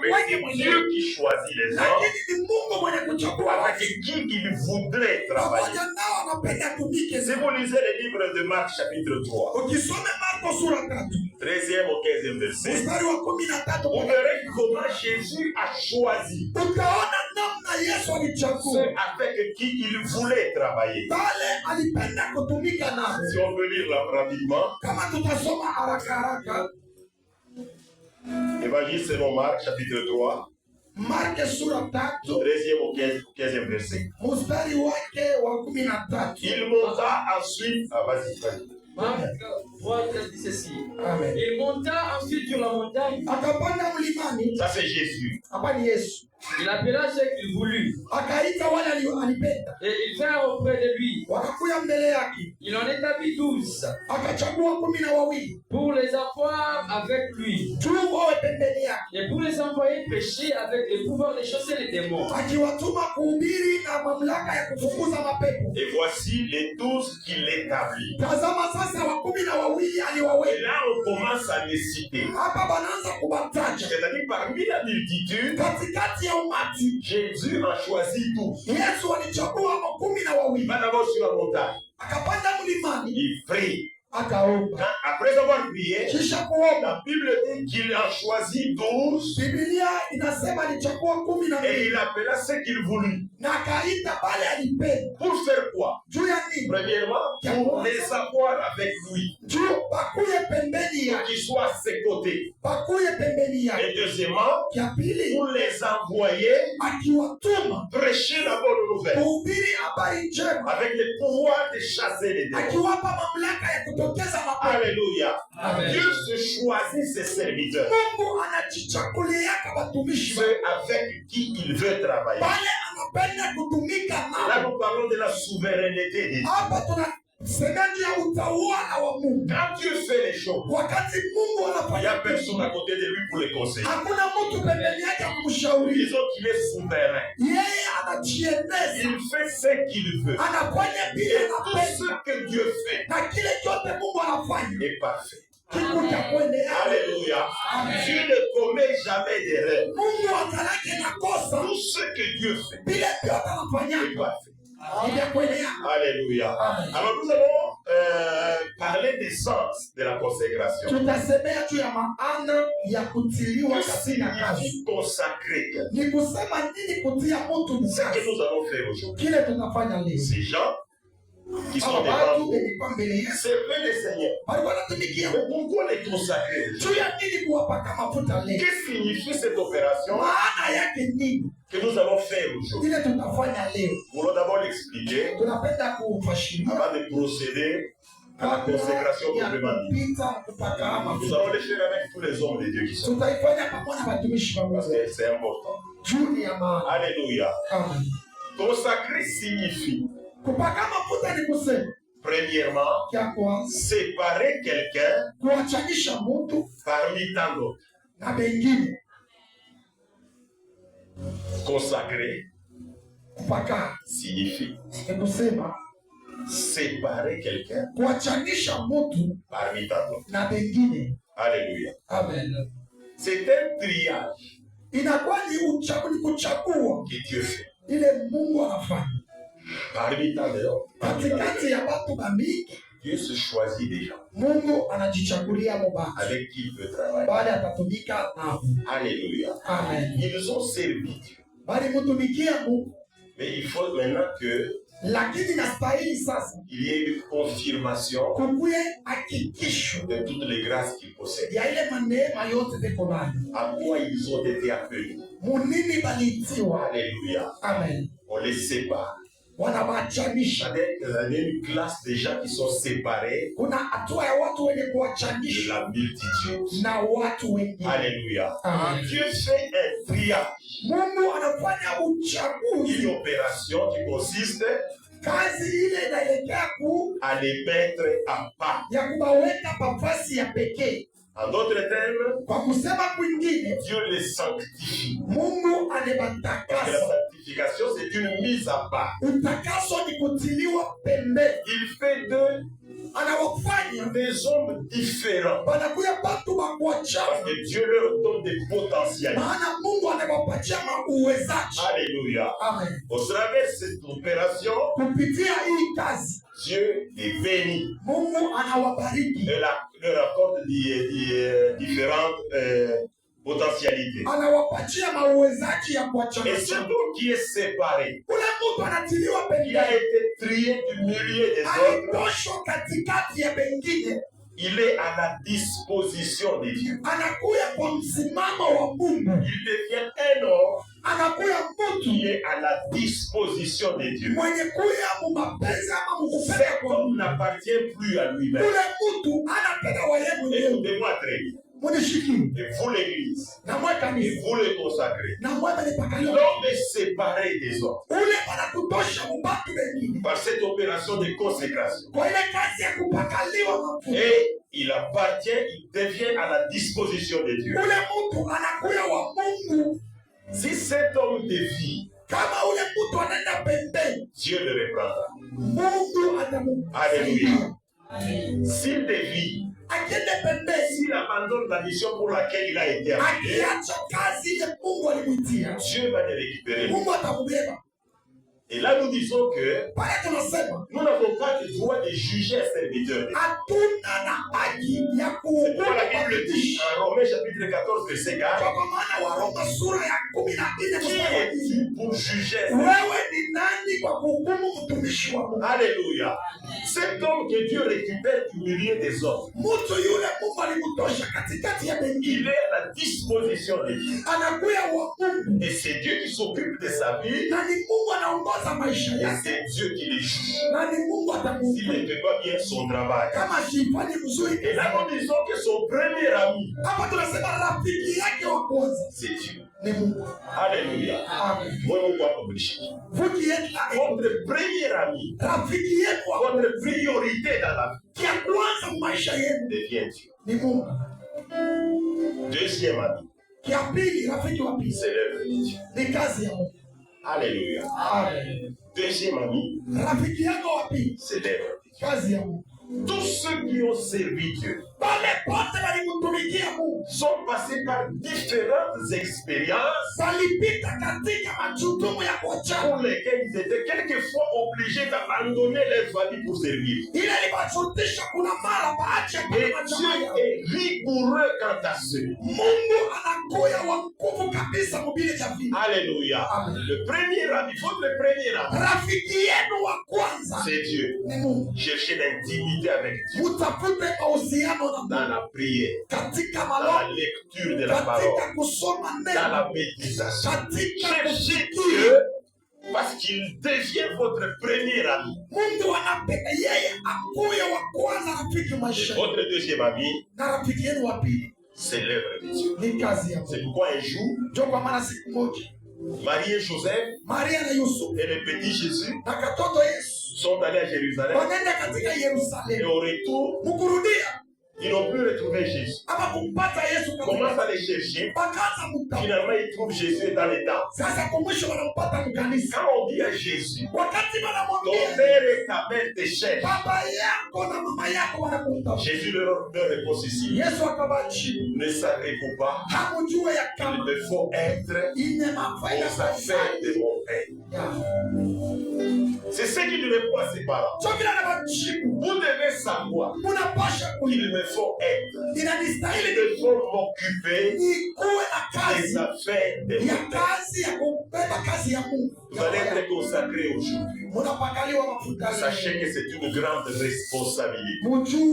c'est Dieu qui choisit les hommes avec qui il voudrait travailler. Si vous lisez le livre de Marc chapitre 3, 13e au 15e verset, vous verrez comment Jésus a choisi ceux avec qui il voulait travailler. Si on peut lire là rapidement, Évangile selon Marc chapitre 3, 13e au 15e verset. Il monta ensuite. Ah, vas-y. Marc 3, 13 dit ceci. Amen. Il monta ensuite sur la montagne. Ça c'est Jésus. Il appela ceux qu'il voulut. Et ils vinrent auprès de lui. Il en établit 12 pour les avoir avec lui. Et pour les envoyer prêcher avec le pouvoir de chasser les démons. Et voici les 12 qu'il établit. Et là on commence à les citer. C'est-à-dire parmi la multitude, Jésus a choisi 12. Il va d'abord sur la montagne. Il prie. Après avoir prié, la Bible dit qu'il a choisi 12 et il appela ceux qu'il voulut. Pour faire quoi? Premièrement, pour les avoir avec lui, qu'ils soient à ses côtés. Et deuxièmement, pour les envoyer prêcher la bonne nouvelle avec le pouvoir de chasser les démons. Alléluia. Amen. Dieu se choisit ses serviteurs, ceux avec qui il veut travailler. Là, nous parlons de la souveraineté de Dieu. Quand Dieu fait les choses, il n'y a personne à côté de lui pour les conseiller. Disons qu'il est souverain. Il fait ce qu'il veut. Et tout ce que Dieu fait est parfait. Alléluia. Dieu ne commet jamais d'erreur. Tout ce que Dieu fait est parfait. Alléluia. Alors nous allons parler des sens de la consécration. Que signifie consacrer quelqu'un? Ce que nous allons faire aujourd'hui, ces gens qui sont devant nous, servez le Seigneur. Mais pourquoi les consacrer? Que signifie cette opération que nous allons faire aujourd'hui? Nous allons d'abord l'expliquer avant de procéder à la consécration proprement dit. Nous allons le faire avec tous les hommes de Dieu qui sont là. Parce que c'est important. Alléluia. Consacrer signifie premièrement séparer quelqu'un parmi tant d'autres. Consacrer signifie séparer quelqu'un parmi tant d'autres. Alléluia. Amen. C'est un triage que Dieu fait parmi tant d'autres. Dieu se choisit des gens avec qui il veut travailler. Alléluia. Amen. Ils ont servi Dieu. Mais il faut maintenant que il y ait une confirmation de toutes les grâces qu'ils possèdent. À quoi ils ont été appelés. Alléluia. Amen. On les sépare. Il y a une classe de gens qui sont séparés de la multitude. Alléluia. Amen. Dieu fait un triage. Une opération qui consiste à les mettre à part. En d'autres termes, Dieu les sanctifie. Parce que la sanctification, c'est une mise à part. Il fait d'eux des hommes différents. Parce que Dieu leur donne des potentialités. Alléluia. Au travers de cette opération, Dieu est béni. Et leur accorde différentes potentialités. Et celui qui est séparé, qui a été trié du milieu des autres, il est à la disposition de Dieu. Il devient un homme qui est à la disposition de Dieu. Cet homme n'appartient plus à lui-même. Écoutez-moi très bien. Et vous l'église, et vous le consacrez. L'homme est séparé des autres par cette opération de consécration. Et il appartient, il devient à la disposition de Dieu. Si cet homme dévie, Dieu le reprendra. Alléluia. S'il dévie, s'il abandonne la mission pour laquelle il a été appelé, Dieu va le récupérer. Et là, nous disons que nous n'avons pas le droit de juger un serviteur. C'est pourquoi la Bible dit en Romains chapitre 14, verset 4, qui es-tu pour juger? Alléluia. Cet homme que Dieu récupère du milieu des autres, il est à la disposition de Dieu. Et c'est Dieu qui s'occupe de sa vie. Et c'est Dieu qui les juge. S'il ne fait pas bien son travail. Et là, nous disons que son premier ami, c'est Dieu. Alléluia. Vous qui êtes là, votre premier ami, votre priorité dans la vie, devient Dieu. Deuxième ami, c'est l'œuvre de Dieu. Alléluia. Deuxième ami, c'est l'œuvre de Dieu. Tous ceux qui ont servi Dieu sont passés par différentes expériences pour lesquelles ils étaient quelquefois obligés d'abandonner leur famille pour servir. Et Dieu est rigoureux quant à ceux. Alléluia. Le premier ami, votre premier ami, c'est Dieu. Cherchez l'intimité avec Dieu. Dans la prière, dans la lecture de la parole, dans la méditation. Cherchez Dieu parce qu'il devient votre premier ami. Votre deuxième ami, c'est l'œuvre de Dieu. C'est pourquoi un jour, Marie et Joseph et le petit Jésus sont allés à Jérusalem. Et au retour, ils n'ont plus retrouvé Jésus. Ils commencent à les chercher. Finalement, ils trouvent Jésus dans les temps. Quand on dit à Jésus, ton père et ta mère te cherchent, Jésus leur répond ceci. Ne savez-vous pas qu'il me faut être aux affaires de mon Père? C'est ce qui lui répond à ses parents. Vous devez savoir qu'il me faut être. Il me faut m'occuper des affaires de mon Père. Vous allez être consacré aujourd'hui. Sachez que c'est une grande responsabilité. Dieu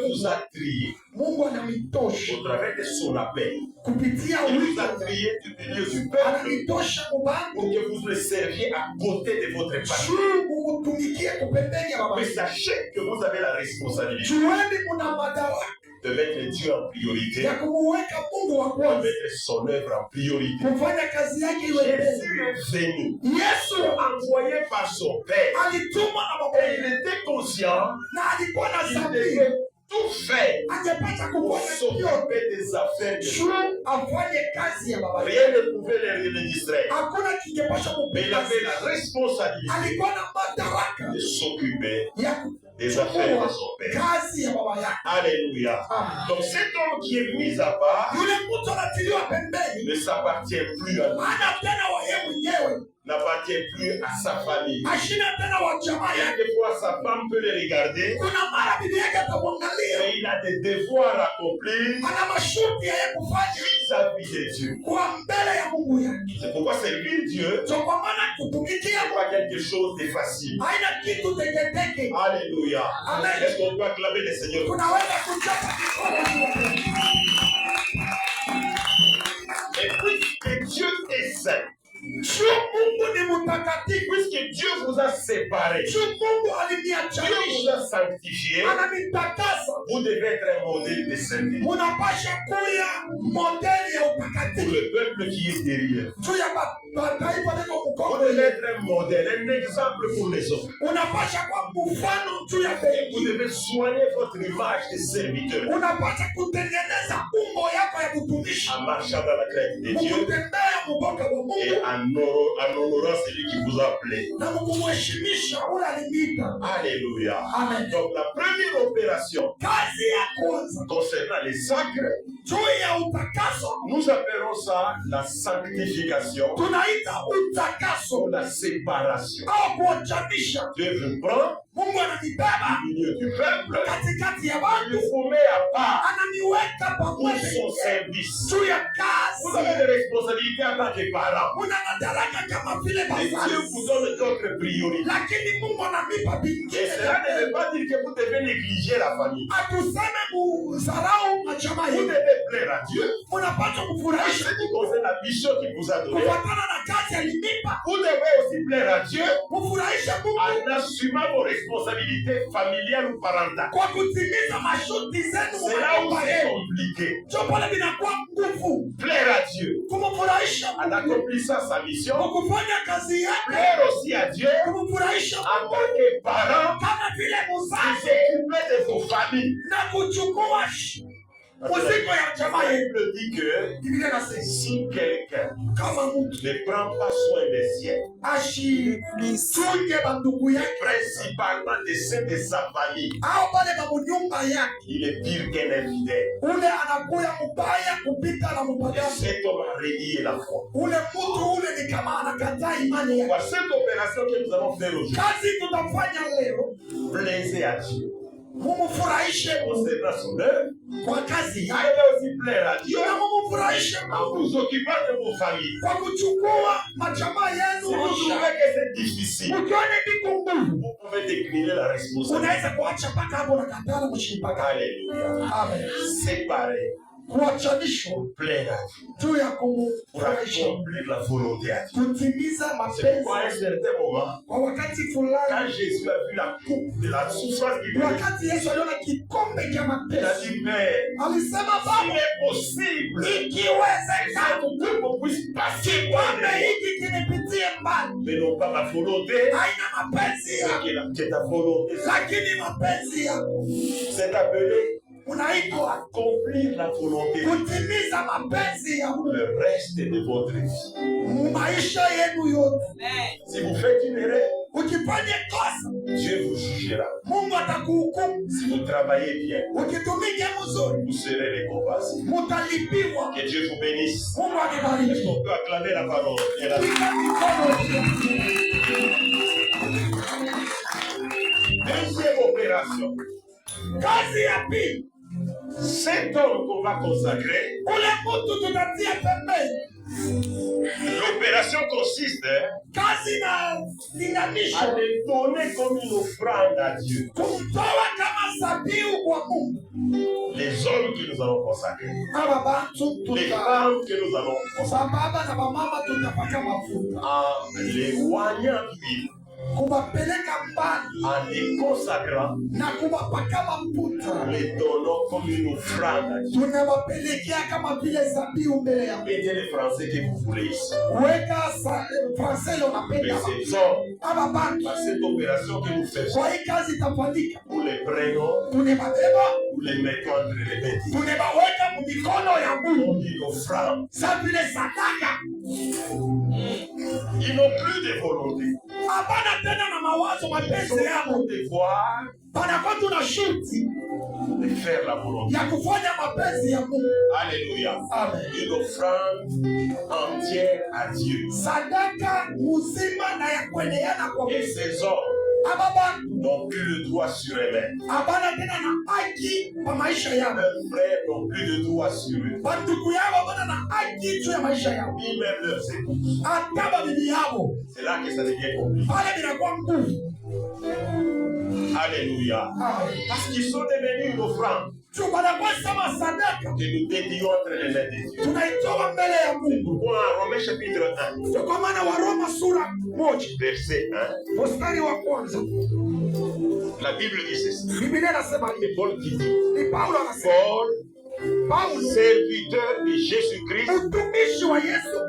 vous a trié au travers de son appel. Il vous a trié du milieu du peuple pour que vous le serviez à côté de votre famille. Mais sachez que vous avez la responsabilité de mettre Dieu en priorité, de mettre son œuvre en priorité. Jésus est venu, envoyé par son Père, et il était conscient qu'il devait tout faire pour s'occuper des affaires de Dieu. Rien ne pouvait les distraire. Mais il avait la responsabilité de s'occuper des affaires de son père. Alléluia. Donc cet homme qui est mis à part ne s'appartient plus à lui. N'appartient plus à sa famille. Et des fois, sa femme peut le regarder. Mais il a des devoirs à accomplir vis-à-vis de Dieu. C'est pourquoi servir Dieu n'est pas quelque chose de facile. Alléluia. Est-ce qu'on peut acclamer le Seigneur? Et puisque Dieu est saint, puisque Dieu vous a séparé, Dieu vous a sanctifié, vous devez être un modèle de sainteté pour le peuple qui est derrière. Vous devez être un modèle, un exemple pour les autres. Vous devez soigner votre image de serviteur en marchant dans la crainte de Dieu et en honorant celui qui vous a appelé. Alléluia. Amen. Donc la première opération concernant les sacres, nous appelons ça la sanctification ou la séparation. Dieu vous prend au milieu du peuple, il vous met à part pour son service. Vous avez des responsabilités en tant que parent. Et Dieu vous donne d'autres priorités. Et cela ne veut pas dire que vous devez négliger la famille. Vous devez plaire à Dieu. En ce qui concerne la mission qu'il vous a donnée, vous devez aussi plaire à Dieu en assumant vos responsabilités familiales ou parentales. C'est là où c'est compliqué. Plaire à Dieu en accomplissant sa mission. Plaire aussi à Dieu en tant que parent qui s'occupe de vos familles. La Bible dit que si quelqu'un ne prend pas soin des siens, principalement des saints de sa famille, il est pire qu'un infidèle. Et cet homme a renié la foi. Cette opération que nous allons faire aujourd'hui, plaisez à Dieu. Concernant son œuvre, vous devez aussi plaire à Dieu en vous occupant de vos familles. Si vous trouvez que c'est difficile, vous pouvez décliner la responsabilité. Alléluia. Séparer. Plaire à Dieu pour accomplir la volonté à Dieu. C'est pourquoi à un certain moment, quand Jésus a vu la coupe de la souffrance qu'il avait, il a dit, Père, s'il est possible que cette coupe puisse passer par mais non pas ma volonté, c'est ta volonté. C'est appelé accomplir la volonté pour le reste de votre vie. Si vous faites une erreur, Dieu vous jugera. Si vous travaillez bien, vous serez récompensé. Que Dieu vous bénisse. Est-ce qu'on peut acclamer la parole? Deuxième opération. Cet homme qu'on va consacrer, l'opération consiste à les donner comme une offrande à Dieu. Les hommes que nous allons consacrer, les femmes que nous allons consacrer, en les oignant d'huile, en les consacrant, les donnant comme une offrande à Dieu. Mettez les Français que vous voulez ici. Mais ces hommes, par cette opération que nous faisons, nous les prenons, nous les mettons entre les mains. Tunaweka mikono ya Mungu. L'offrande. Ça vile sadaka. Ils n'ont plus de volonté. Abana tena na mawazo mapenzi yao. Devoir. Panakuwa tuna shuti de faire la volonté. Ya kufanya mapenzi ya Mungu. Alléluia. Amen. Une offrande entière à Dieu. Sadaka mzima na ya kuendelea kwa Mungu. Et ces hommes n'ont plus le droit sur eux-mêmes. Leurs frères n'ont plus de droit sur eux. Ni même leurs épouses. C'est là que ça devient compliqué. Alléluia. Parce qu'ils sont devenus une offrande que nous dédions entre les mains de Dieu. C'est pourquoi en Romains chapitre 1, verset 1, la Bible dit ceci. C'est Paul qui dit. Paul, serviteur de Jésus-Christ,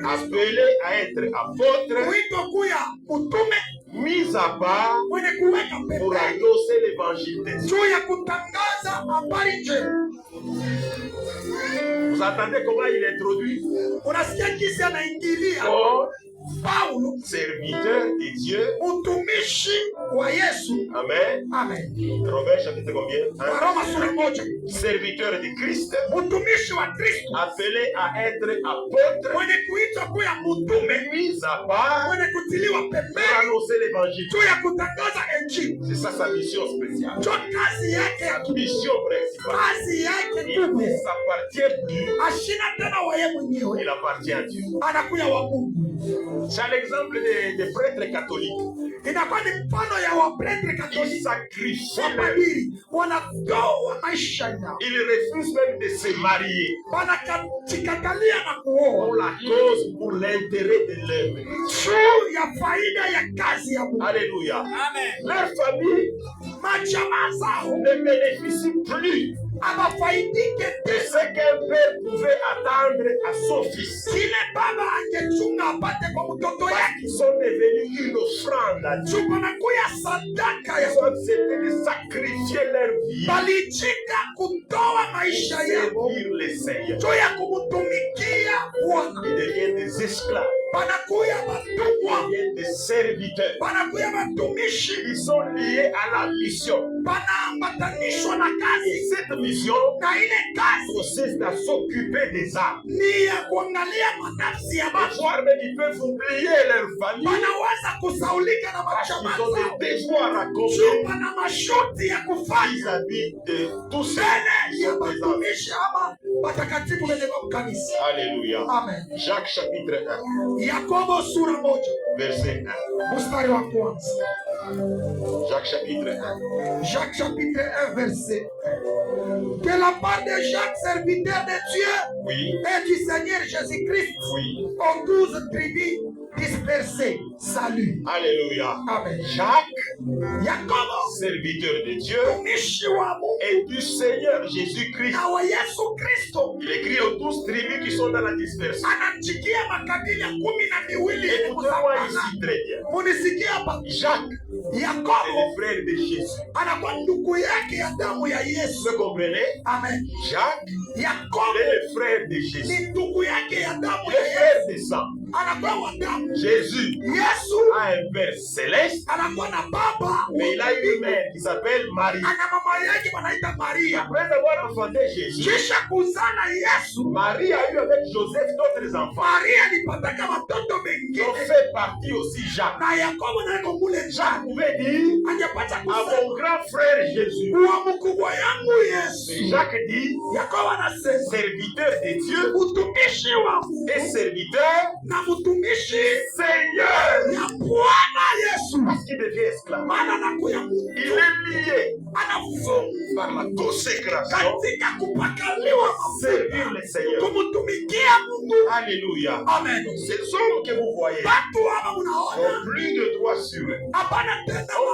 appelé à être apôtre, mis à part pour annoncer l'évangile de Dieu. Vous entendez comment il introduit? Paul, serviteur de Dieu, Amen. Amen. Romains chapitre combien? Serviteur de Christ, appelé à être apôtre, mis à part pour annoncer l'évangile. C'est ça sa mission spéciale. Sa mission principale. Il ne s'appartient plus. Il appartient à Dieu. C'est l'exemple des prêtres catholiques. Ils sacrifient leur vie. Ils refusent même de se marier pour la cause, pour l'intérêt de l'œuvre. Alléluia. Amen. Leur famille ne bénéficie plus de ce qu'un père pouvait attendre à son fils. Ils sont devenus une offrande à Dieu. Ils ont accepté de sacrifier leur vie pour servir le Seigneur. Ils deviennent des esclaves. Ils deviennent des serviteurs. Ils sont liés à la mission. Et cette mission consiste à s'occuper des âmes. Voire même ils peuvent oublier leur famille parce qu'ils ont des devoirs à accomplir vis-à-vis de tous ceux qui sont présents. Alléluia. Amen. Jacques chapitre 1. Verset 1. Jacques chapitre 1. Jacques chapitre 1 verset 1. De la part de Jacques, serviteur de Dieu, oui, et du Seigneur Jésus-Christ, oui, aux 12 tribus dispersées. Salut. Alléluia. Amen. Jacques, serviteur de Dieu et du Seigneur Jésus-Christ. Il écrit aux 12 tribus qui sont dans la dispersion. Écoutez-moi ici très bien. Jacques est le frère de Jésus. Vous comprenez? Amen. Jacques est le frère de Jésus. Le frère de sang. Jésus a un père céleste, mais il a une mère qui s'appelle Marie. Après avoir enfanté Jésus, Marie a eu avec Joseph d'autres enfants. Donc fait partie aussi Jacques. Jacques pouvait dire à mon grand frère Jésus. Mais Jacques dit serviteur de Dieu et serviteur Seigneur. Parce qu'il devient esclave. Il est lié par la consécration pour servir le Seigneur. Alléluia. Amen. Ces hommes que vous voyez n'ont plus de droit sur eux. On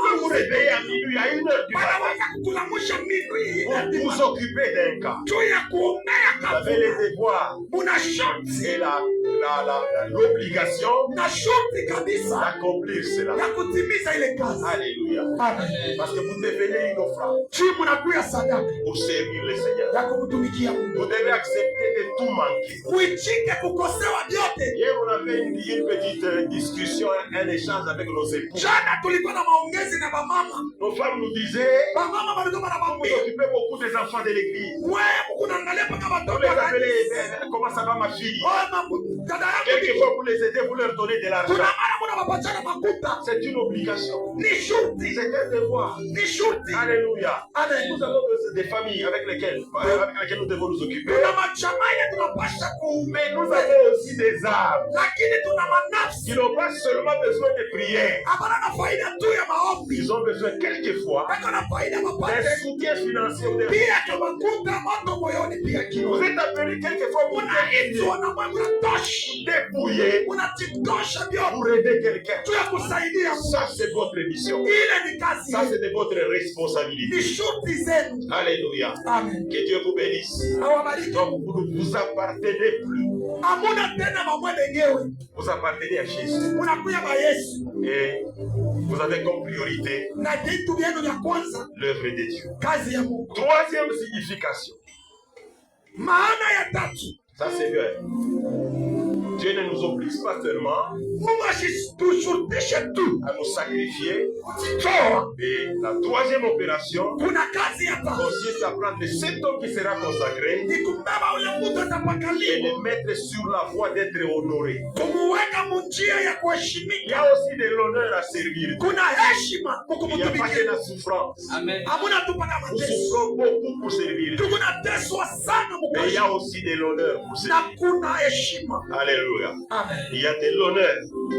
peut vous réveiller à minuit, à 1h du matin, pour vous occuper d'un cas. Vous avez les devoirs et l'obligation d'accomplir cela. Alléluia. Alléluia. Amen. Parce que vous devenez une offrande Munakuya sadaka pour servir le Seigneur. ya kumtumikia Mungu. Vous devez accepter de tout manquer. Kuichike kukosewa vyote. Hier, on avait une petite discussion, un échange avec nos époux. Jana tulikuwa na maongezi na bamama. Nos femmes nous disaient, Bamama walikuwa vous wanamwambia, occupez beaucoup des enfants de l'église. wewe kunaangalia mpaka Vous watoto les wa appelez, kanisa. comment ça va ma fille? Dada yangu Quelquefois, pour les aider, vous leur donnez de l'argent. kuna mara munawapachana makuta. C'est une obligation. Ni shurti. C'est un devoir. Ni shurti. Alléluia. Amen. Nous avons des familles avec lesquelles nous devons nous occuper. Tuna machamaye tunapasha Mais nous avons aussi des âmes lakini tuna manafsi qui n'ont pas seulement besoin de prière. hapana na faida tu ya maombi. Ils ont besoin quelquefois Wako na faida d'un mapate soutien financier ou d'un pia kwa makuta moto moyoni pia Vous kiroho. êtes appelés quelquefois pour Unaitwa na Mungu unatosha. dépouiller, Unajitosha vyote pour aider quelqu'un. tu ya kusaidia Mungu. Ça, c'est votre mission. Ile ni kazi Ça, yetu. c'est de votre responsabilité. Ni shurti zenu. Alléluia. Amen. Que Dieu vous bénisse. Awabariki. Donc, vous ne vous appartenez plus. Hamuna tena mamwe wenyewe. Vous appartenez à Jésus. Unakuya ba Yesu. Et vous avez comme priorité Na vitu vyenu vya kwanza l'œuvre de Dieu. kazi ya Mungu. Troisième signification. Maana ya tatu. Ça, c'est bien. Dieu ne nous oblige pas seulement Mungu asitushurutishe tu à nous sacrifier. kujitoa. Et la troisième opération Kuna kazi ya tatu consiste à prendre cet homme qui sera consacré ni kumbeba ule mtu et atapakaliwa, le mettre sur la voie d'être honoré. kumuweka munjia ya Il y kuheshimika. a aussi de l'honneur à servir Dieu. Kuna heshima kwa Il n'y a pas que kumtumikia. la souffrance. Amen. Hamuna tu mpaka Nous mateso, souffrons beaucoup pour servir Dieu. tukunateswa sana Mais il y a mukaishi, aussi de l'honneur pour servir. na kuna heshima. Alléluia. Amen. Il y a de l'honneur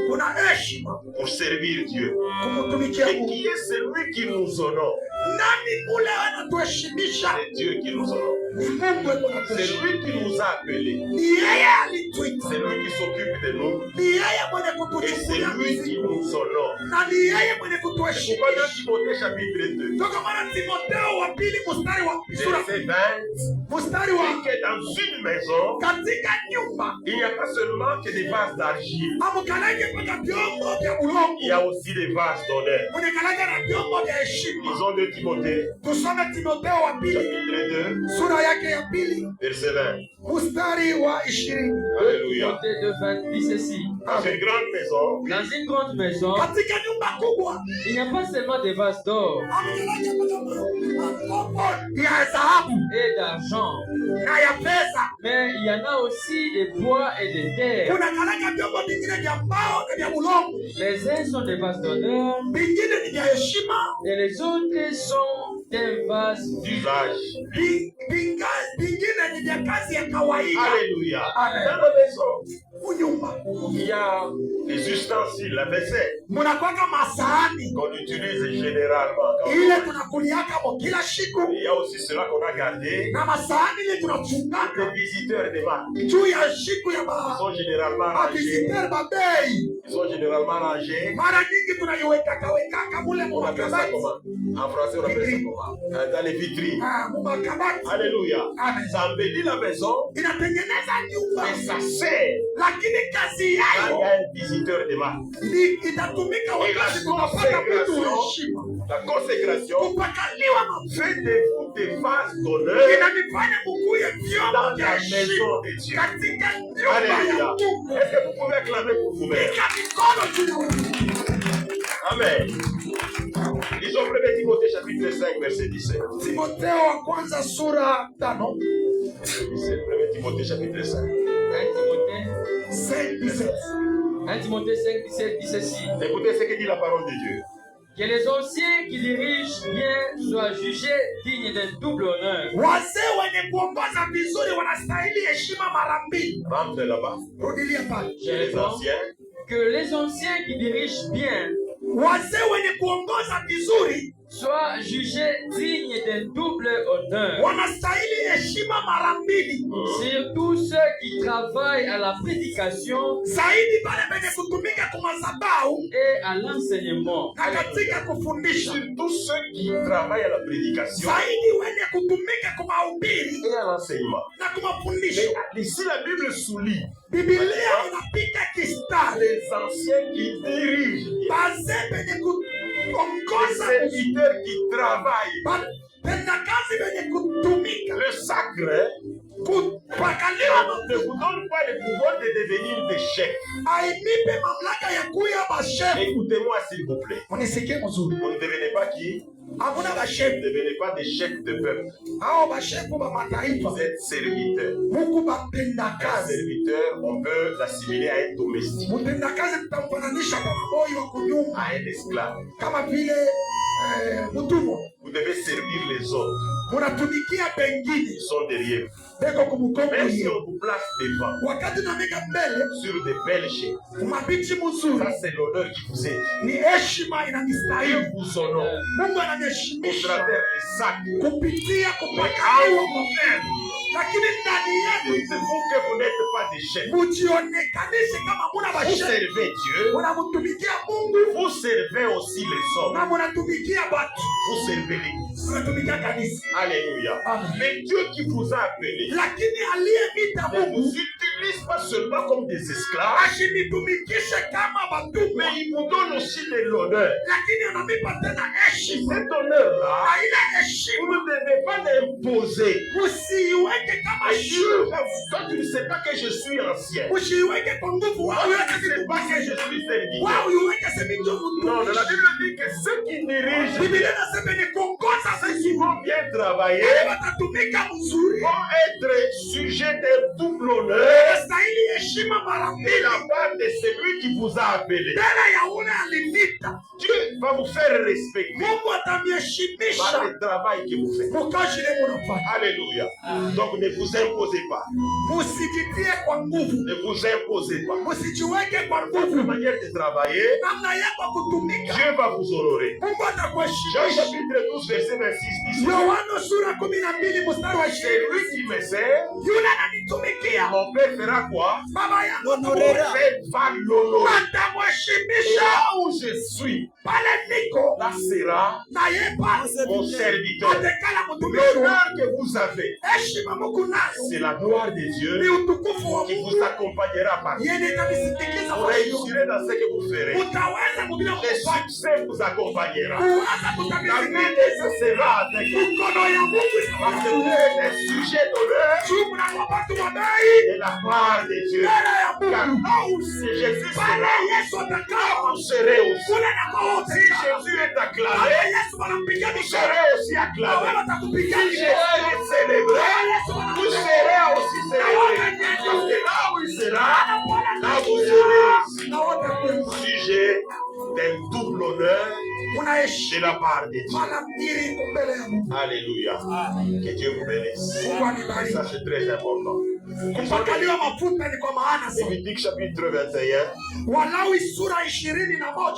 Kuna heshima pour servir Dieu. kumtumikia Et Mungu. qui est celui qui nous honore? Nani ule anatuheshimisha? C'est Dieu qui nous honore. Ni Mungu wetu C'est anatuheshimisha. lui qui nous a appelés. Ni yeye alituita, C'est lui qui s'occupe de nous. ni yeye mwenye Et c'est kutuchukulia lui qui mizigo, nous honore. na ni yeye mwenye C'est pourquoi dans kutuheshimisha. Timothée chapitre 2, Toka mara Timotheo wa pili mstari wa sura verset 20, mstari wa dit que dans une maison, katika nyumba il n'y a pas seulement que des vases d'argile, amukalage mpaka vyombo vya il y ulongo, a aussi des vases d'honneur. munekalage na vyombo vya heshima. Lisons de Timothée Tusome Timotheo wa pili chapitre 2, sura yake ya pili verset 20. mstari wa 20. Alléluia. Timothée 2:20 dit ceci. Dans une grande maison, Dans une grande maison, Katika nyumba kubwa il n'y a pas seulement des vases d'or amukalage mpaka makopo ya dhahabu et d'argent, na ya pesa, mais il y en a aussi des bois et des terres. kunakalage vyombo vingine vya mbao na vya ulongo, Les uns sont des vases d'honneur vingine ni vya heshima, et les autres sont des vases d'usage. vingine ni vya kazi ya kawaida. Alléluia. Amen. Dans la maison, Kunyumba il y a des ustensiles, la vaisselle, munakwaka masahani qu'on utilise généralement. ile tunakuliaka mo kila siku, Il y a aussi cela qu'on a gardé. na masahani ile Les tunachungaka visiteurs des marques juu ya siku ya sont généralement rangés. mavisiteri babei. Ils sont généralement rangés. Mara nyingi tunaiwekaka mule On appelle ça mumakabati, comment? En français, on appelle ça comment? Dans les vitrines. mumakabati. Alléluia. Amen. Ça embellit la maison, Inatengeneza nyumba, mais ça sert lakini kazi quand il yayo y a un visiteur des marques. ni itatumika wakati tunapata mtu heshima. La consécration Kupakaliwa mafuta fait de vous des vases d'honneur inanifanya mukuye dans vyombo vya la heshima maison de Dieu. katika nyumba ya Alléluia. Mungu. Est-ce que vous pouvez acclamer pour vous-même? Pika mikono juu ya wewe. Amen. Lisons 1 Timothée chapitre 5 verset 17. Timotheo wa kwanza sura 5 1 Timothée chapitre 5. 1 Timothée 5:17. 1 Timothée 5, 17 dit ceci. Écoutez ce que dit la parole de Dieu. Que les anciens qui dirigent bien soient jugés dignes d'un double honneur. Wazee wenye kuongoza vizuri wanastahili heshima mara mbili. Rentre là-bas. Rudilia pale. Je Les réponds anciens que les anciens qui dirigent bien Wazee wenye kuongoza vizuri soient jugés dignes d'un double honneur. wanastahili heshima mara mbili. Surtout ceux qui travaillent à la prédication Zaidi pale penye kutumika kwa madhabahu et à l'enseignement. na katika kufundisha. surtout ceux qui travaillent à la prédication Zaidi wenye kutumika kwa mahubiri et à l'enseignement. na kwa mafundisho. Mais ici, la Bible souligne Biblia inapita kistari. les anciens qui dirigent. Wazee penye Les serviteurs qui travaillent. Le sacre ne vous donne pas le pouvoir de devenir des chefs. Écoutez-moi s'il vous plaît. Vous ne devenez pas qui? Vous ne devenez pas des chefs de peuple. Vous êtes serviteurs. Un serviteur, on peut l'assimiler à un domestique, à un esclave. Vous devez servir les autres. Ils sont derrière vous. Même si on vous place devant, sur des belles chaises, ça c'est l'honneur qui vous est. Dieu vous honore au travers des sacs. Mais en vous-même, dites-vous que vous n'êtes pas des chefs. Vous servez Dieu. Vous servez aussi les hommes. Vous servez l'Église. Alléluia. Mais Dieu qui vous a appelé ne vous utilise pas seulement comme des esclaves, mais il vous donne aussi de l'honneur. Cet honneur-là, vous ne devez pas l'imposer. Toi, tu ne sais pas que je suis ancien. Tu ne sais pas que je suis serviteur. Non, la Bible dit que ceux qui dirigent, ceux qui vont bien travailler, vont être sujets d'un double honneur de la part de celui qui vous a appelé. Dieu va vous faire respecter par le travail que vous faites. Alléluia. Donc ne vous imposez pas. Ne vous imposez pas. Votre manière de travailler, Dieu va vous honorer. Jean chapitre 12 verset 26 dit: c'est lui qui me sert. Mon Père fera quoi? Mon Père va l'honorer. Là où je suis, là sera mon serviteur. L'honneur que vous avez, c'est la gloire de Dieu qui vous accompagnera partout. Vous réussirez dans ce que vous ferez. Le succès vous accompagnera. La vie sera avec vous. Parce que vous êtes un sujet d'honneur et la part de Dieu. Car là où Jésus sera, là vous serez aussi. Si Jésus est acclamé, vous serez aussi acclamé. Si Jésus est célébré, vous serez aussi célébré. Parce que là où il sera, là vous serez sujet d'un double honneur de la part de Dieu. Alléluia. Que Dieu vous bénisse. Ça c'est très important. Lévitique chapitre 21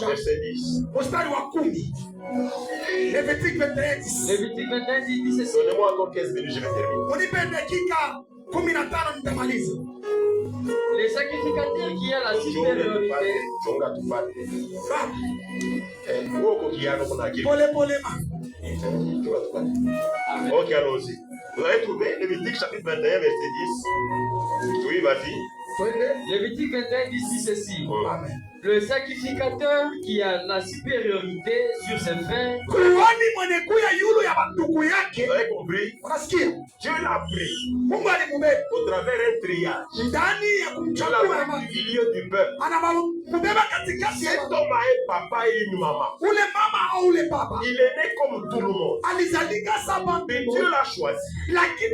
verset 10. Lévitique 21 dit ceci. Donnez-moi encore 15 minutes, je vais terminer. Les sacrificateurs qui ont la supériorité. Ok, allons-y. Vous avez trouvé Lévitique chapitre 21 verset 10. Oui, vas-y. Lévitique 21 dit ceci. Le sacrificateur qui a la supériorité sur ses frères. Vous avez compris? Dieu l'a pris au travers d'un triage. Il l'a mis du milieu du peuple. Cet homme a un papa et une maman. Il est né comme tout le monde. Mais Dieu l'a choisi. Il l'a pris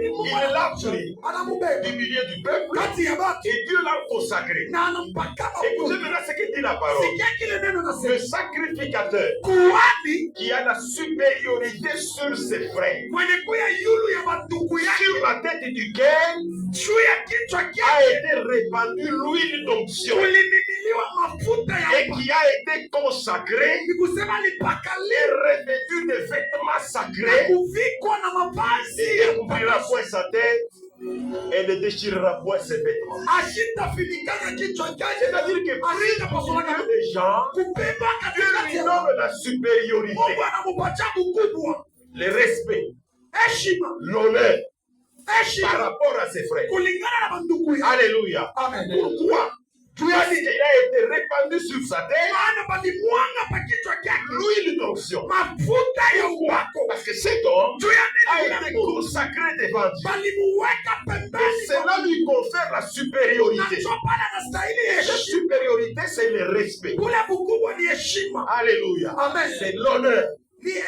du milieu du peuple et Dieu l'a consacré. Écoutez maintenant ce que dit la parole. Le sacrificateur qui a la supériorité sur ses frères, sur la tête duquel a été répandue l'huile d'onction et qui a été consacré et revêtu de vêtements sacrés, et ne couvrira point sa tête et ne déchirera point ses vêtements. C'est-à-dire que pris des gens, Dieu lui donne la supériorité, le respect, l'honneur par rapport à ses frères. Alléluia. Pourquoi? Il a été répandu sur sa tête l'huile d'onction. Parce que cet homme a été consacré devant Dieu. Et cela lui confère la supériorité. Cette supériorité, c'est le respect. Alléluia. C'est l'honneur. C'est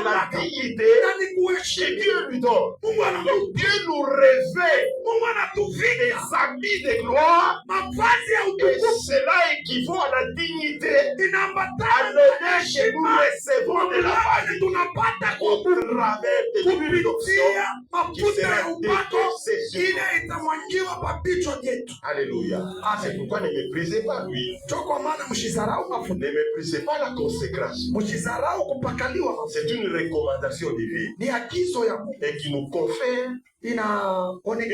la dignité que Dieu lui donne. Donc Dieu nous revêt des habits de gloire, et cela équivaut à la dignité, à l'honneur que nous recevons de la part au travers de l'huile d'onction qui sera déversée sur nous. Alléluia. C'est pourquoi ne méprisez pas l'huile. Ne méprisez pas la consécration. C'est une recommandation divine et qui nous confère une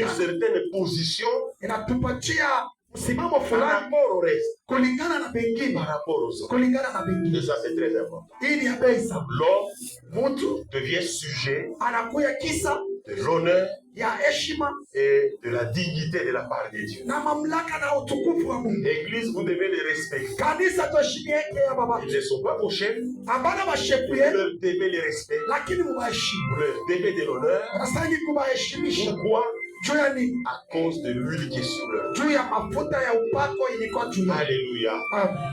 certaine position par rapport au reste, par rapport aux autres. Et ça, c'est très important. L'homme devient sujet de l'honneur et de la dignité de la part de Dieu. L'église, vous devez les respecter. Ils ne sont pas vos chefs. Vous leur devez les respecter. Vous leur devez de l'honneur. Pourquoi? À cause de l'huile qui est sur leur. Alléluia.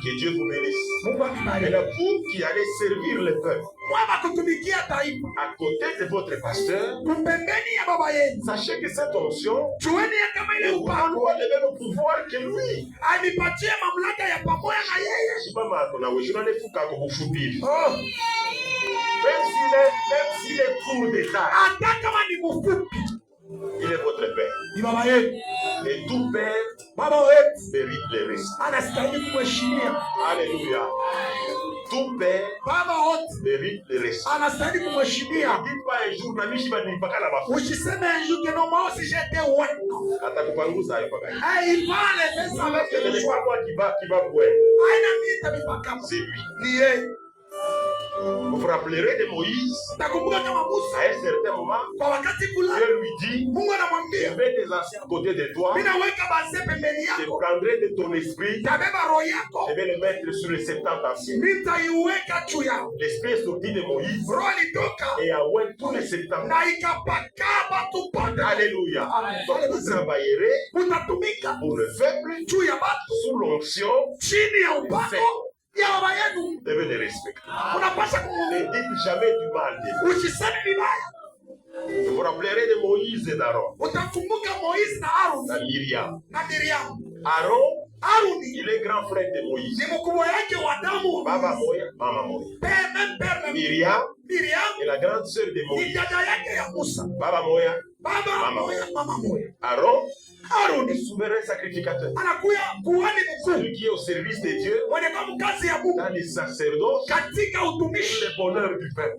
Que Dieu vous bénisse. Maintenant, vous qui allez servir le peuple, à côté de votre pasteur, sachez que cette onction est loin de même pouvoir que lui. Même s'il est court de taille, il est votre père. Et tout père mérite le respect. Alléluia. Tout père mérite le respect. Ne dites pas un jour, Namishi va n'y pas qu'à la bas. Ce n'est pas moi qui va boire. C'est lui. Vous vous rappellerez de Moïse, à un certain moment, Dieu lui dit, je mets tes anciens à côté de toi, je prendrai de ton esprit, je vais le mettre sur les 70 anciens. L'esprit est sorti de Moïse et a ouvert tous les 70. Alléluia. Donc vous travaillerez pour le peuple, sous l'onction du fait. Vous devez les respecter. Ne dites jamais du mal de vous. Vous vous rappellerez de Moïse et d'Aaron. Myriam. Aaron, il est grand frère de Moïse. Baba Moya, Mama Moya. Myriam est la grande sœur de Moïse. Baba Moya, Mama Moya. Aaron est souverain sacrificateur. Celui qui est au service de Dieu dans les sacerdoces pour le bonheur du peuple.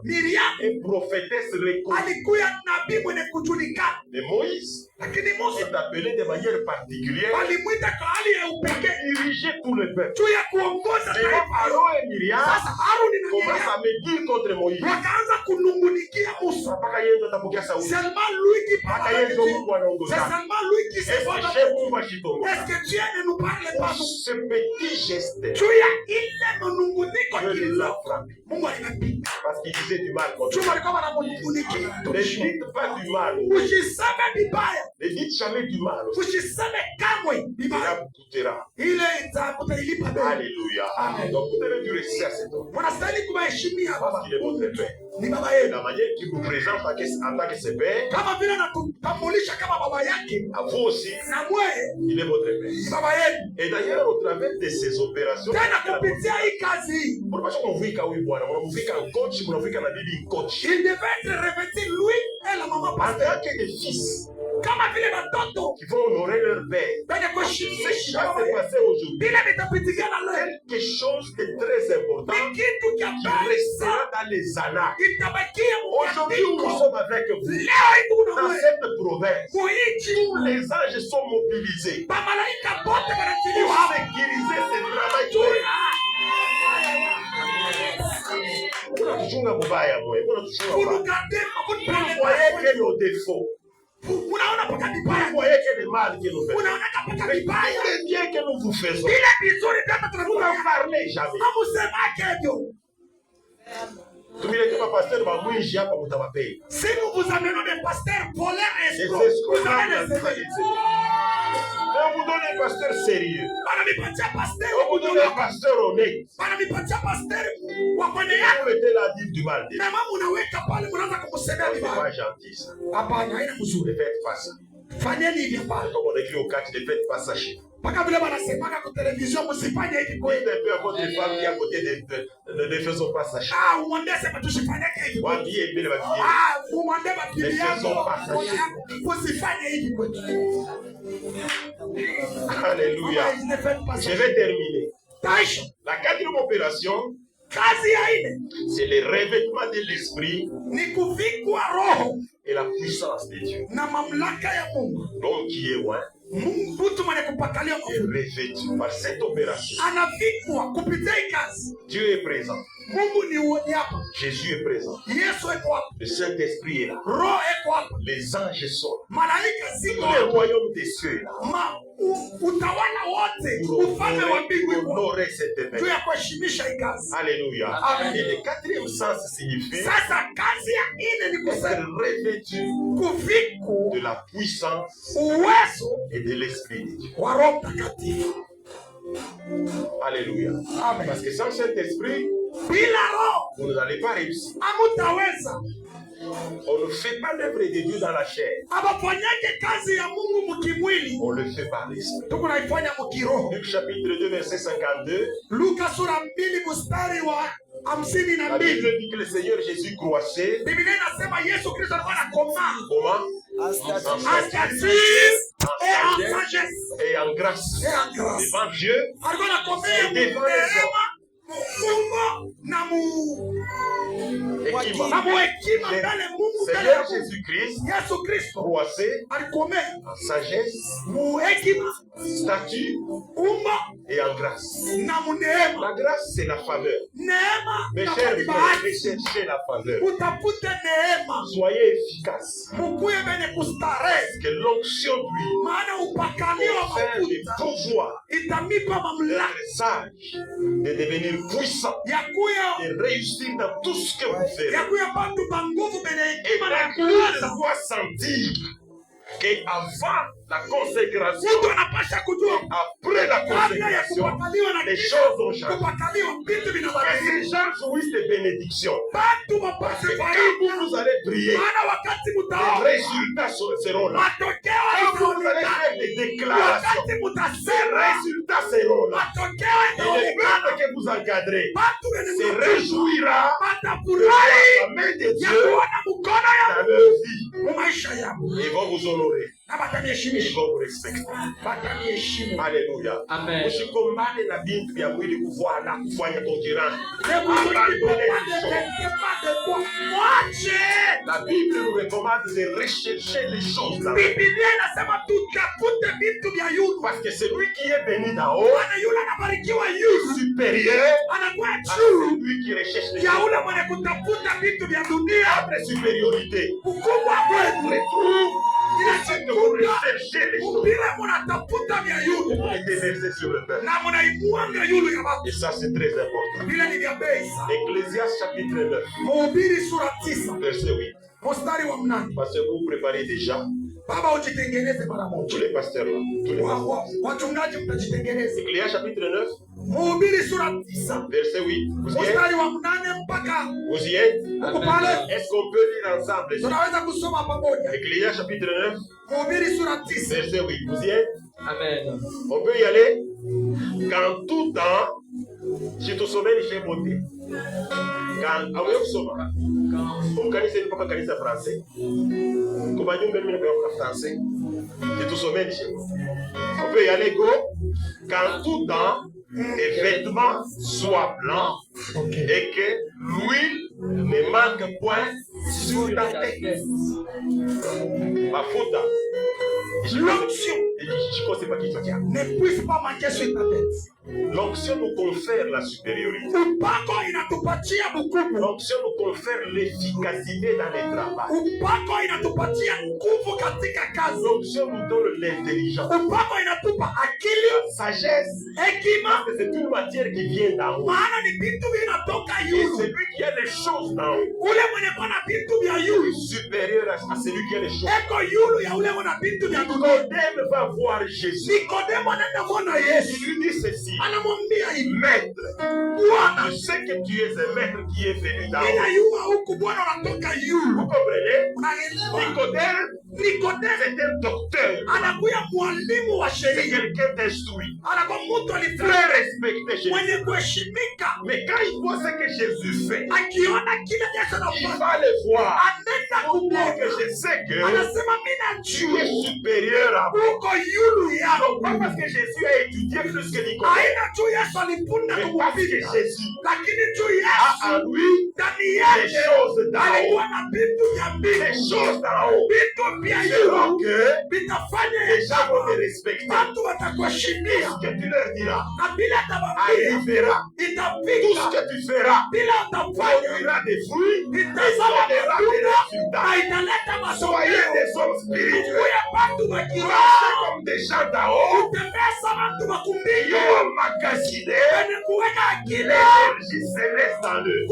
Myriam est prophétesse reconnue. Mais Moïse est appelé de manière particulière pour diriger tout le peuple. Mais Aaron et Myriam commencent à me dire contre Moïse. Seulement lui qui parle avec Dieu. C'est seulement lui qui se parle avec Dieu. Est-ce que Dieu ne nous parle pas? Ce petit geste, Dieu l'a frappé. Parce qu'il disait du mal contre lui. Ne dites pas du mal. Ne dites jamais du mal. Il coûtera. Alléluia. Donc vous devez du respect à cet homme. Parce qu'il est votre père. La manière qu'il vous présente en tant que ses pères, à vous aussi, il est votre père. Et d'ailleurs, au travers de ces opérations, il devait être revêtu, lui et la maman, en tant que des fils qui vont honorer leur père. Ce qui va se passer aujourd'hui, quelque chose de très important qui restera dans les annales. Aujourd'hui, nous sommes avec vous dans cette province. Tous les anges sont mobilisés pour sécuriser ce travail. Vous voyez que nos défauts, Vous voyez que le mal que nous faisons, le bien que nous vous faisons, vous n'en parlez jamais. Si nous vous amenons des pasteurs voleurs et escrocs, vous allez les aider. On vous donne un pasteur sérieux. On vous donne un pasteur honnête. Vous mettez la Bible du mal. C'est pas gentil ça. Ne faites pas ça. Comme on écrit au 4, ne faites pas ça chez vous. Dites un peu à votre femme qui est à côté ne faisons pas ça chez vous. Ne faisons pas ça chez vous. Alléluia. Je vais terminer. La quatrième opération, c'est le revêtement de l'esprit et la puissance de Dieu. L'homme qui est loin est revêtu par cette opération. Dieu est présent. Jésus est présent. Le Saint-Esprit est là. Les anges sont là. Tout le royaume des cieux est là. Honorer cette événement. Alléluia. Et le quatrième sens signifie être revêtu de la puissance et de l'Esprit de Dieu. Alléluia. Parce que sans cet esprit, vous n'allez pas réussir. On ne fait pas l'œuvre de Dieu dans la chair. On le fait par l'esprit. Luc chapitre 2 verset 52. La Bible dit que le Seigneur Jésus croissait. Comment? En sagesse et en grâce. Devant Dieu et devant les hommes. Seigneur Jésus-Christ croissait en sagesse, statut et en grâce. La grâce, c'est la faveur. Mes chers frères, recherchez la faveur. Soyez efficaces. Parce que l'onction d'huile fait des pouvoirs d'être sage, de devenir puissant, de réussir dans tout ce que vous faites. Et l'Église doit sentir qu'avant la consécration, après la consécration, les choses ont changé. Que ces gens jouissent de bénédictions. Parce que quand vous allez prier, les résultats seront là. Quand vous allez faire des déclarations, les résultats seront là. Et le peuple que vous encadrez se réjouira de voir la main de Dieu dans leur vie. Ils vont vous honorer. Ils vont vous respecter. Alléluia. Ushikomane na bintu vya mwili kufanya kwa jirani. La Bible nous recommande de rechercher les choses là. Parce que celui qui est béni d'en haut est supérieur à celui qui recherche les choses. Après supériorité, c'est que vous recherchez les choses et déverser sur le peuple. Et ça, c'est très important. Ecclésiaste chapitre 9, verset 8. Parce que vous préparez déjà. Tous les pasteurs là. Ecclésiaste chapitre 9, verset 8. Vous y êtes? Vous y êtes? Est-ce qu'on peut lire ensemble? Ecclésiaste chapitre 9, verset 8. Vous y êtes? Amen. On peut y aller? Qu'en tout temps, je te soumets les beauté. Quand on kanisa mpaka kanisa français. Kwa nyumba mimi napewa français. Je te soumets les beauté. On peut y aller go. Qu'en tout temps, les vêtements soient blancs et que l'huile ne manque point sur ta tête. Mafuta. L'onction ne puisse pas manquer sur ta tête. L'onction nous confère la supériorité. L'onction nous confère l'efficacité dans les travaux. L'onction nous donne l'intelligence. La sagesse. C'est une matière qui vient d'en haut. Et celui qui a les choses d'en haut est supérieur à celui qui a les choses. Nicodème va voir Jésus. Il lui dit ceci: Maître, je sais que tu es un maître qui est venu d'en haut. Vous comprenez? Nicodème est un docteur. C'est quelqu'un d'instruit. Très respecté chez lui. Mais quand il voit ce que Jésus fait, il va le voir. Pour dire que je sais que tu es supérieur à moi. Donc pas parce que Jésus a étudié plus que Nicodème, mais parce que Jésus a en lui des choses d'en haut. Des choses d'en haut. Selon que les gens vont te respecter. Tout ce que tu leur diras arrivera. Tout ce que tu feras produira des fruits et donnera des résultats. Soyez des hommes spirituels. Marchez comme des gens d'en haut qui ont emmagasiné l'énergie céleste en eux.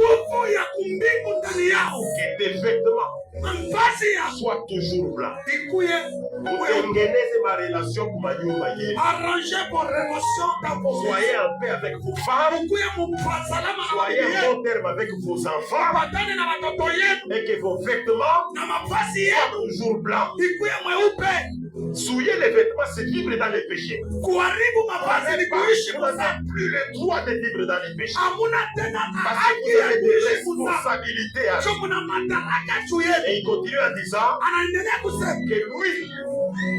Que tes vêtements soient toujours blancs. Tengeneze ma relation pour ma nyumba yenu. Arrangez vos relations dans vos maisons. Soyez en paix avec vos femmes. Soyez en bon terme avec vos enfants. Et que vos vêtements soient toujours blancs. Souiller les vêtements, c'est vivre dans les péchés. Vous n'avez plus le droit de vivre dans les péchés. Parce que vous avez des responsabilités à vivre. Et il continue en disant que lui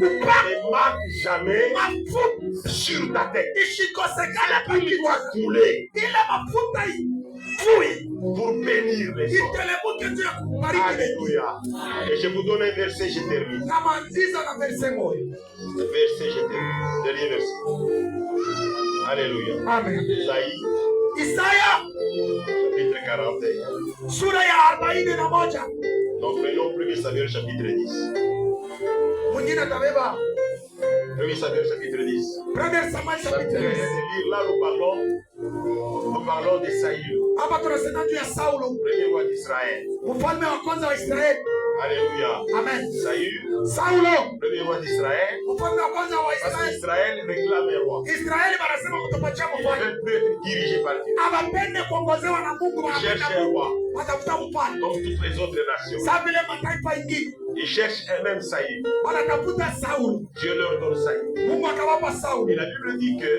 ne marque jamais sur ta tête. Il doit couler pour bénir les autres. Alléluia. Et je vous donne un verset, je termine. Le verset, je termine. Dernier verset. Alléluia. Amen. Isaïe, chapitre 41. Donc prenons 1 Samuel chapitre 10. 1 Samuel chapitre 10. Là, nous parlons de Saül. Premier roi d'Israël. Alléluia. Amen. Saül, premier roi d'Israël. Parce qu'Israël réclame un roi. Il ne veut plus être dirigé par Dieu. Il cherche un roi. Comme toutes les autres nations. Ils cherchent eux-mêmes Saül. Dieu leur donne Saül. Et la Bible dit que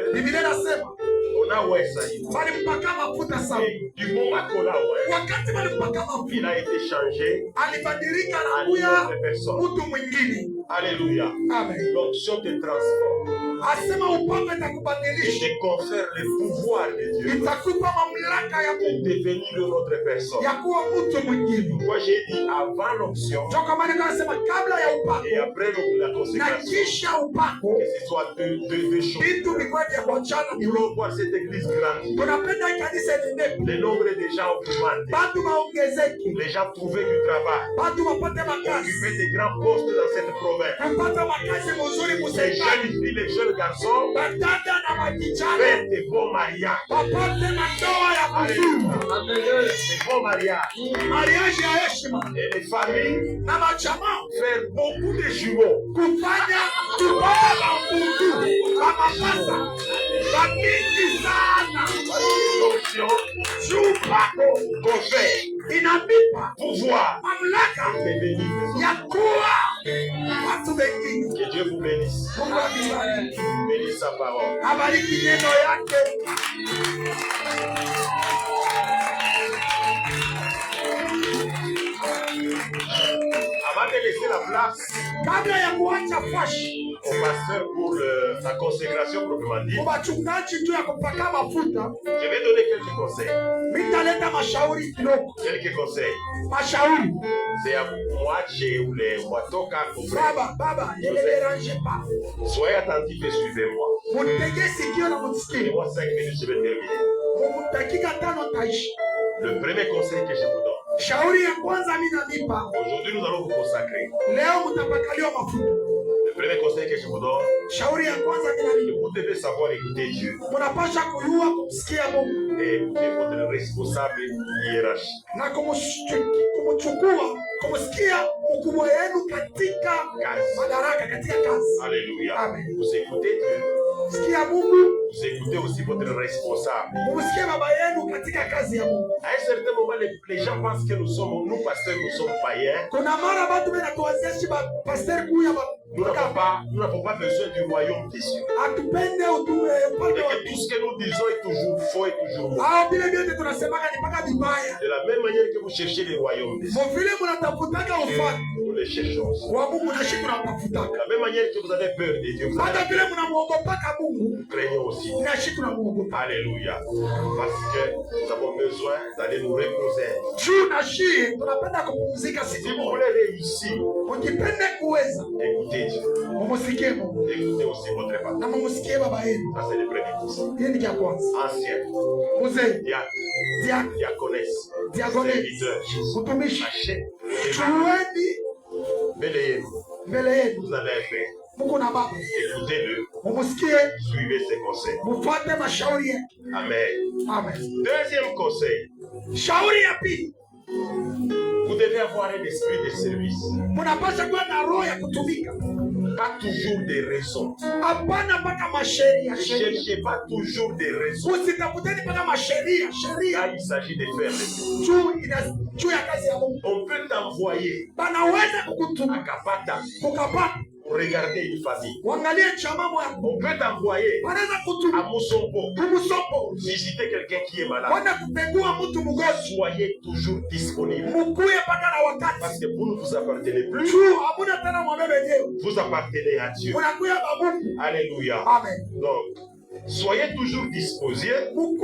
on a oué Saül. Et du moment qu'on l'a oué, il a été changé en une autre personne. Alléluia. L'onction te transforme. Et te confère le pouvoir de Dieu de devenir une autre personne. Moi j'ai dit avant l'onction et après la consécration, que ce soit deux choses. Nous voulons voir cette église grandir. Le nombre de gens augmente. Les gens trouvaient du travail. Occuper des grands postes dans cette province. Les jeunes filles, les jeunes garçons faites des bons mariages. Des bons mariages. Et les familles faire beaucoup de jumeaux. Confère, pouvoir, que Dieu vous bénisse. Bénisse sa parole. Avant de laisser la place au pasteur pour sa consécration proprement dit. Je vais donner quelques conseils. Quelques conseils. C'est à moi, j'ai ou les Watoka. Baba, ne les dérangez pas. Soyez attentifs et suivez-moi. Et moi, 5 minutes, je vais terminer. Le premier conseil que je vous donne. Aujourd'hui, nous allons vous consacrer. Le premier conseil que je vous donne. Vous devez savoir écouter Dieu. Et écouter votre responsable hiérarchique. Alléluia. Vous écoutez Dieu. Vous écoutez aussi votre responsable. À un certain moment, les gens pensent que nous pasteurs, nous sommes païens. Nous n'avons pas besoin du royaume des cieux. Et que tout ce que nous disons est toujours faux et toujours mauvais. De la même manière que vous cherchez le royaume des cieux, nous les cherchons. De la même manière que vous avez peur de Dieu, vous craignez aussi. Alléluia. Parce que nous avons besoin d'aller nous reposer. Si vous voulez réussir, écoutez Dieu. Écoutez aussi votre papa. Ça, c'est le premier conseil. Ancien. Diaconesse. Serviteur. Sachez. Belé-vous. Vous avez fait. Écoutez-le. Suivez ses conseils. Amen. Deuxième conseil. Vous devez avoir un esprit de service. Pas toujours des raisons. Ne cherchez pas toujours des raisons. Là, il s'agit de faire le bien. On peut t'envoyer à Kapata pour regarder une famille. On peut t'envoyer à Mousombo visiter quelqu'un qui est malade. Soyez toujours disponible. Parce que vous ne vous appartenez plus. Vous appartenez à Dieu. Alléluia. Donc, soyez toujours disposés pour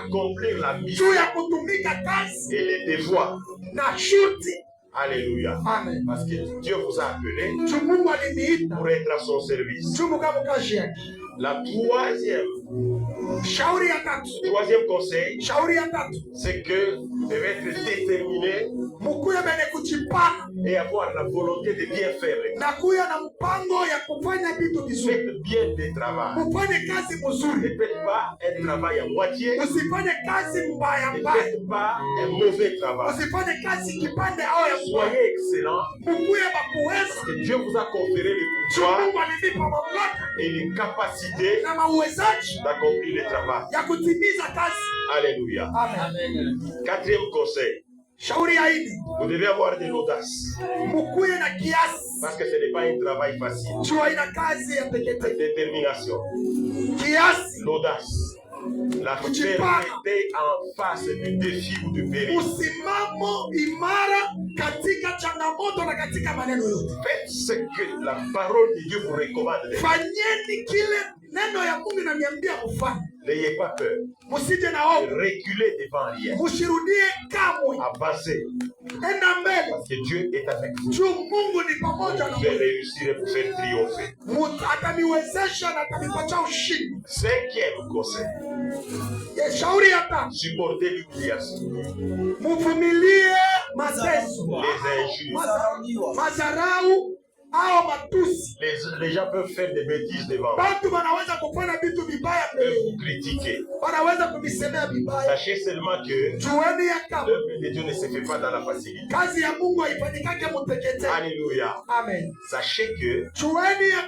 accomplir la mission et les devoirs. Alléluia. Amen. Parce que Dieu vous a appelé pour être à son service. La troisième conseil, c'est que vous devez être déterminé et avoir la volonté de bien faire. Faites bien le travail. Ne faites pas un travail à moitié. Ne faites pas un mauvais travail. Soyez excellent. Parce que Dieu vous a conféré le pouvoir et les capacités d'accomplir le travail. Alléluia. Amen. Quatrième conseil. Vous devez avoir de l'audace. Parce que ce n'est pas un travail facile. La détermination. L'audace. La fermeté en face du défi ou du péril. Faites ce que la parole de Dieu vous recommande de faire. N'ayez pas peur. Reculez devant rien. Avancez. Parce que Dieu est avec vous. Vous pouvez réussir et vous faire triompher. Cinquième conseil. Supportez l'humiliation. Les gens peuvent faire des bêtises devant vous. Ils peuvent vous critiquer. Sachez seulement que l'œuvre de Dieu ne se fait pas dans la facilité. Alléluia. Amen. Sachez que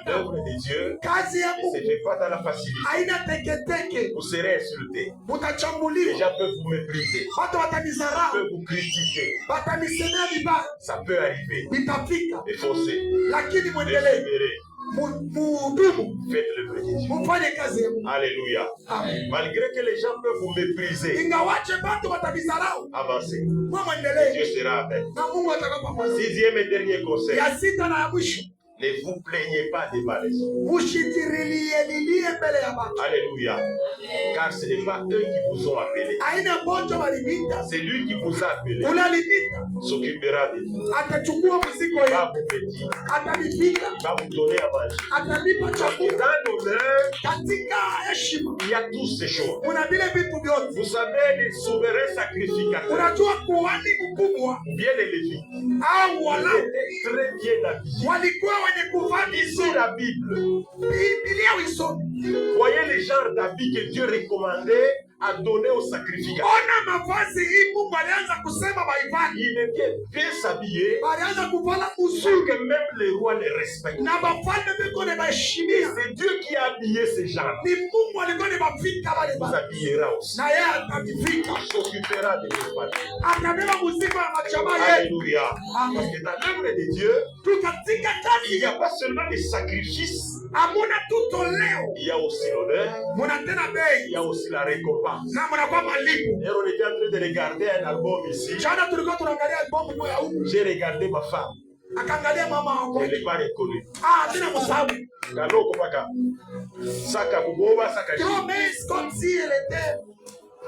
l'œuvre de Dieu ne se fait pas dans la facilité. Vous serez insultés. Les gens peuvent vous mépriser. Ils peuvent vous critiquer. Ça peut arriver. Mais foncez. Délibérez. Faites le vrai Dieu. Alléluia. Amen. Malgré que les gens peuvent vous mépriser, avancez. Dieu sera avec. Sixième et dernier conseil. Ne vous plaignez pas des malaisons. Alléluia. Car ce n'est pas eux qui vous ont appelé. C'est lui qui vous a appelé. S'occupera de vous. Va vous pétir. Va vous donner à manger. Dans l'honneur, il y a tous ces choses. Vous savez, les souverains sacrificateurs, bien les Lévites, étaient très bien habillés. Lisez la Bible. Voyez les genres d'habits que Dieu recommandait à donner aux sacrificateurs. Il était bien s'habiller pour que même les rois les respectent. C'est Dieu qui a habillé ces gens. Il vous habillera aussi. Il s'occupera de vos familles. Alléluia. Parce que dans l'œuvre de Dieu, il n'y a pas seulement des sacrifices. Il y a aussi l'honneur. Il y a aussi la récompense. Et on était en train de regarder un album ici. J'ai regardé ma femme. Elle n'est pas reconnue.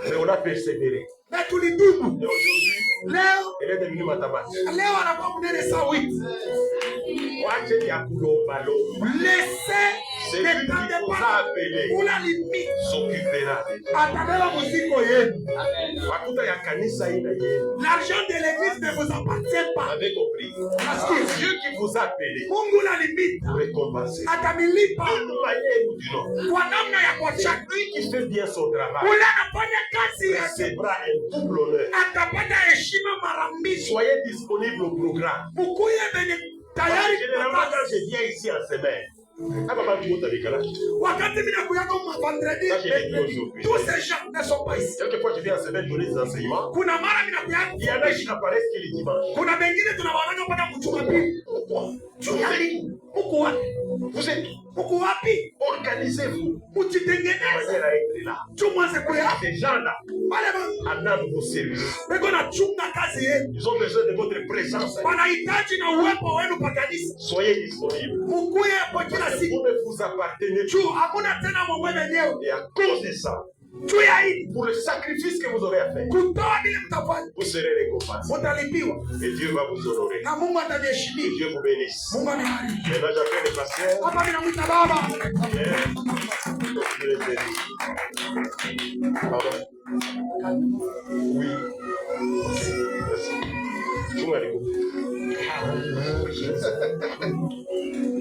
Mais on a persévéré. Et aujourd'hui, elle est devenue mathématique. Laissez celui qui vous a appelé s'occupera de vous. L'argent de l'église ne vous appartient pas. Vous avez compris? Parce que Dieu qui vous a appelé vous récompenser. D'une manière ou d'une autre. C'est lui qui fait bien son travail. Recevra un double honneur. Soyez disponible au programme. Généralement, quand je viens ici en semaine, tous ces gens ne sont pas ici. Quelquefois, je viens en semaine donner des enseignements. Il y en a qui n'apparaissent que les dimanches. Pourquoi? Vous êtes organisez-vous. Ces gens-là, Anna vous servir. Ils ont besoin de votre présence. Soyez disponibles. Vous ne vous appartenez plus. Et à cause de ça, pour le sacrifice que vous aurez à faire, vous serez récompensé. Et Dieu va vous honorer. Dieu vous bénisse. Maintenant, j'appelle le pasteur. Oui. Merci.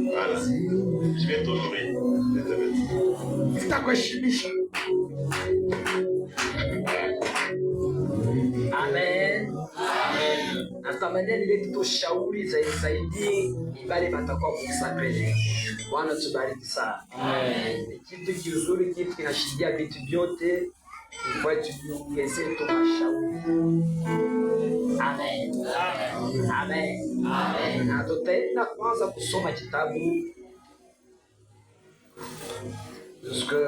Voilà. Je vais t'honorer. Amen. Natamani nilete tushauri zaidi ibali batakuwa kusakre. Bwana tubariki sana. Ni kitu kizuri, kitu kinashidia vitu vyote. Kwa tuongeze tu mashauri. Amen. Amen. Amen. Na tutaenda kwanza kusoma kitabu. Parce que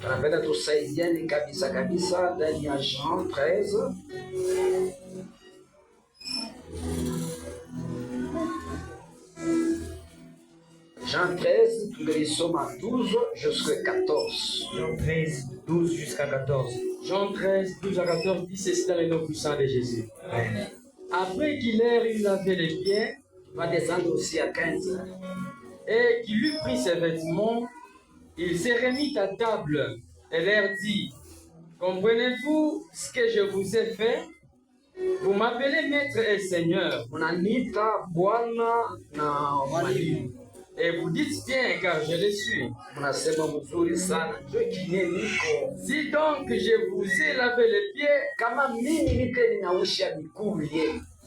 tunapenda tusaidiane kabisa ndani ya Jean 13. Jean 13, tumelisoma 12 jusqu'à 14. Jean 13, 12 jusqu'à 14. Jean 13, 12 à 14 dit ceci dans le nom puissant de Jésus. Amen. Après qu'il ait eu lavé les pieds, va descendre aussi à 15. Et qu'il eut pris ses vêtements, il se remit à table et leur dit: comprenez-vous ce que je vous ai fait? Vous m'appelez maître et seigneur. Et vous dites bien, car je le suis. Si donc je vous ai lavé les pieds,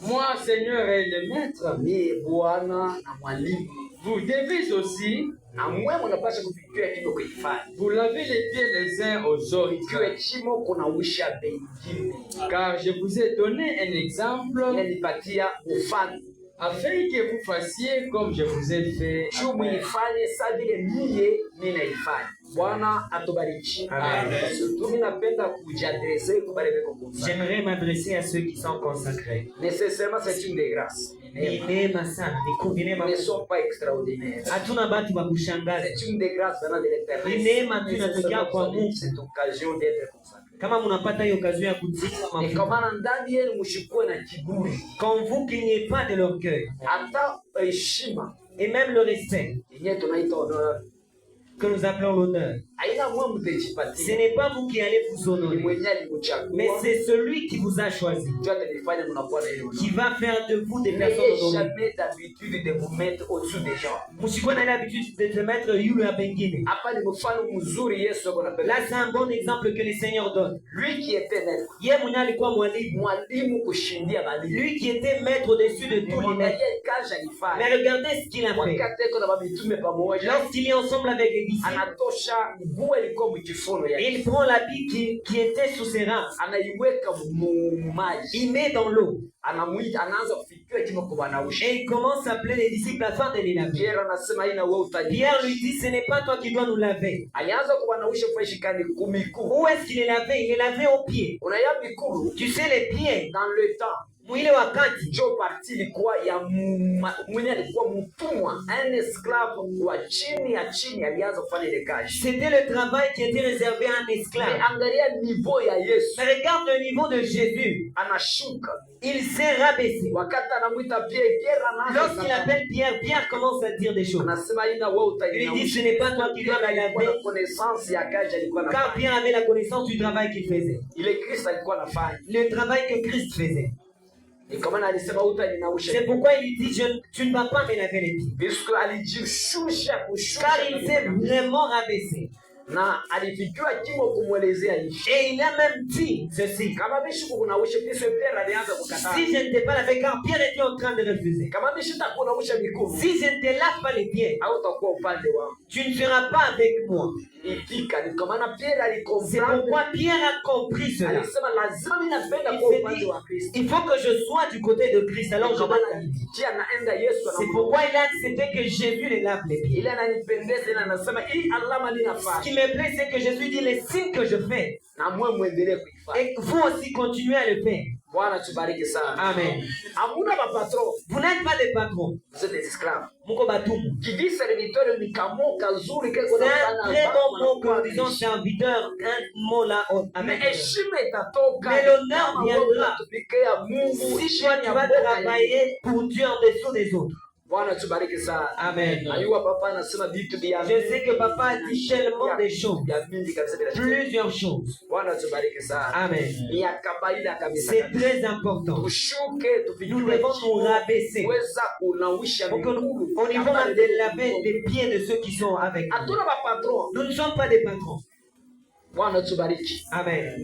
moi, Seigneur et le maître, vous devez aussi vous lavez les pieds les uns aux autres. Car je vous ai donné un exemple afin que vous fassiez comme je vous ai fait. J'aimerais m'adresser à ceux qui sont consacrés. Nécessairement, c'est une des grâces. ne sont pas extraordinaires. C'est une des grâces venant de l'Éternel. Cette occasion d'être consacré. Et comment ndani yenu mshikuwe na kiburi. Quand vous qu'il n'y ait pas de l'orgueil. Hata heshima. Et même le respect. Yenye tunaita honneur. Que nous appelons l'honneur. Ce n'est pas vous qui allez vous honorer, mais c'est celui qui vous a choisi, qui va faire de vous des personnes honorées. Jamais d'habitude de vous mettre au-dessus des gens. Msikuwe na l'habitude de te mettre yule ya pengine. Là, c'est un bon exemple que le Seigneur donne. Lui qui était maître, lui qui était maître au-dessus de tous les maîtres. Mais regardez ce qu'il a fait. Lorsqu'il est ensemble avec les disciples, il prend l'habit qui était sous ses reins, il met dans l'eau et il commence à appeler les disciples afin de les laver. Pierre lui dit, ce n'est pas toi qui dois nous laver. Où est-ce qu'il est lavé? Il est lavé aux pieds. Tu sais, les pieds dans le temps, mwile wakati Joe parti ilikuwa ya mwenye alikuwa mtumwa, un esclave wa chini alianza kufanya ile kazi. C'était le travail qui était réservé à un esclave. Mais angalia niveau ya Yesu. Mais regarde le niveau de Jésus. Anashuka. Il s'est rabaissé. Wakati anamuita Pierre anaanza. Lorsqu'il appelle Pierre commence à dire des choses. Anasema ina wewe utaina. Il dit, ce n'est pas toi qui dois la laver. Connaissance ya kazi alikuwa anafanya. Car Pierre avait la connaissance du travail qu'il faisait. Ile Kristo alikuwa anafanya. Le travail que Christ faisait. C'est pourquoi il dit, tu ne vas pas me laver les pieds. Car il s'est vraiment rabaissé. Et il a même dit ceci. Si je ne t'ai pas lavé, car Pierre était en train de refuser. Si je ne te lave pas les pieds, tu ne seras pas avec moi. C'est pourquoi Pierre a compris cela. Il faut que je sois du côté de Christ. Alors je c'est pourquoi il a accepté que Jésus les lave les pieds. Ce qui me plaît, c'est que Jésus dit les signes que je fais. Et vous aussi continuez à le faire. Amen. Vous n'êtes pas des patrons. Vous êtes des esclaves. Qui dit serviteur, c'est un très bon mot que nous disons serviteur, un mot là. Mais l'honneur viendra si toi tu vas travailler pour Dieu en dessous des autres. Amen. Je sais que papa a dit tellement de choses. Plusieurs choses. Amen. C'est très important. Nous devons nous rabaisser pour que au niveau de laver les pieds de ceux qui sont avec nous. Nous ne sommes pas des patrons. Amen.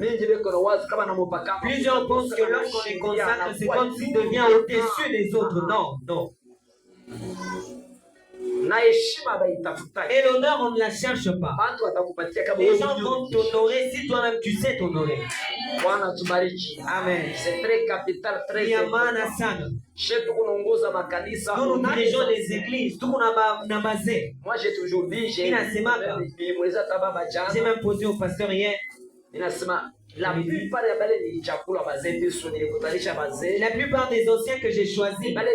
Plusieurs pensent que lorsqu'on est consacré, c'est comme s'il devient au-dessus des autres. Non, non. Et l'honneur, on ne la cherche pas. Les gens vont t'honorer si toi-même tu sais t'honorer. Amen. C'est très capital, très important. Nous dirigeons les églises. Moi j'ai toujours dit, j'ai même posé au pasteur hier. La plupart des anciens que j'ai choisis, mais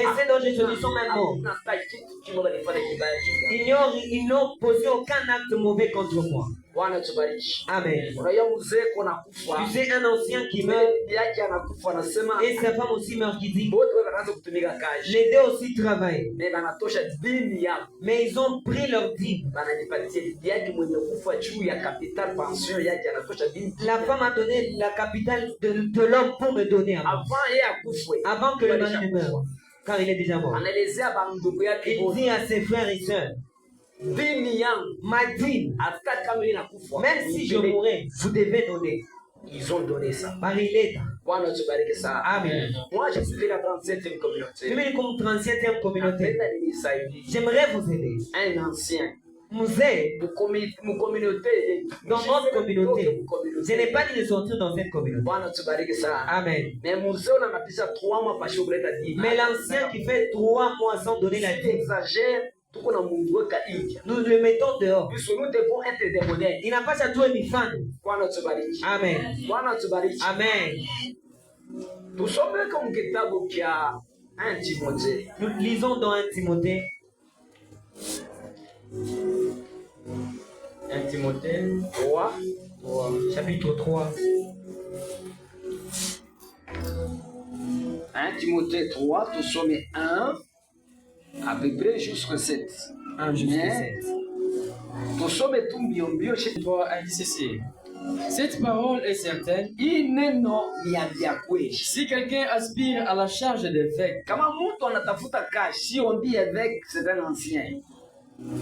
ceux dont j'ai choisi sont même morts. Ils n'ont posé aucun acte mauvais contre moi. Amen. Tu sais, un ancien qui meurt et sa femme aussi meurt, qui dit les deux aussi travaillent, mais ils ont pris leur dîme. La femme a donné la capitale de l'homme pour me donner à moi, avant que le mari ne meure, car il est déjà mort. Il dit à ses frères et sœurs, ma dîme, même si je mourrais, vous devez donner. Ils ont donné ça. Par il est. Amen. Moi, je suis la 37e communauté. Je suis comme 37e communauté. J'aimerais vous aider. Un ancien. Musée, dans notre communauté. Je n'ai pas dit de sortir dans cette communauté. Amen. Mais l'ancien qui fait 3 mois sans donner la dîme, nous le mettons dehors. Nous devons être des modèles. Il n'a pas à toi une fan. Amen. Amen. Tusome comme kitabu kia 1 Timothée. Nous lisons dans 1 Timothée. 1 Timothée 3. Chapitre 3. 1 Timothée 3, tusome 1 à peu près jusqu'au 7. 1 jusqu'au 7. Tusome tu mbio mbio. 3 dit ceci. Cette parole est certaine. Ineno ya vya kweli. Si quelqu'un aspire à la charge d'évêque, Kama mtu anatafuta kazi, si on dit évêque, c'est un ancien.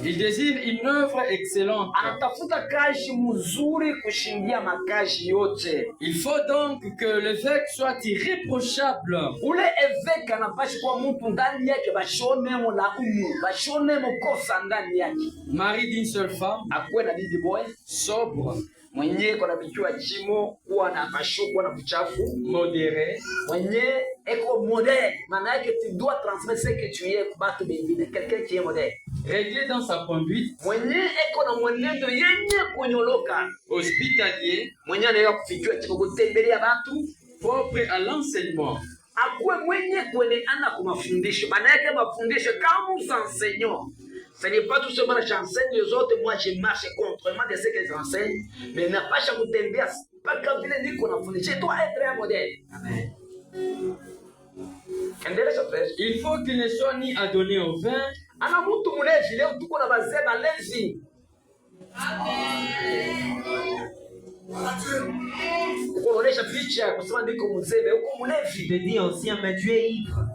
il désire une œuvre excellente. Anatafuta kazi mzuri kushindia makazi yote. Il faut donc que l'évêque soit irréprochable. Ule évêque anapashi kwa mtu ndani yake bashone mo laumu, bashone mo kosa ndani yake. Mari d'une seule femme, Akuwe na bibi boy, sobre, mwenye kwa nabikiwa chimo, kuwa na mashu, kuwa na buchafu, modéré, mwenye eko modèle. Maana yake tu dois transmettre ce que tu es kwa batu bengine, quelqu'un qui est modèle. réglé dans sa conduite, Mwenye eko na mwenendo yenye kunyoloka, hospitalier, mwenye anaweza kufikiwa chiko kutembelea batu, propre à l'enseignement. akuwe mwenye kueleana kwa mafundisho. Maana yake mafundisho kama enseignant. Ce n'est pas tout seulement j'enseigne les autres, moi je marche contrairement de ce que j'enseigne, mais n'a pas chaque kutembea pas comme vile niko nafundisha. Tu dois être un modèle. Amen. Il faut qu'il ne soit ni adonné au vin, Ana mtu mlevi leo tuko na bazee balevi. Kuonesha picha kusema ndiko mzee uko mlevi. Je dis ancien, mais tu es ivre.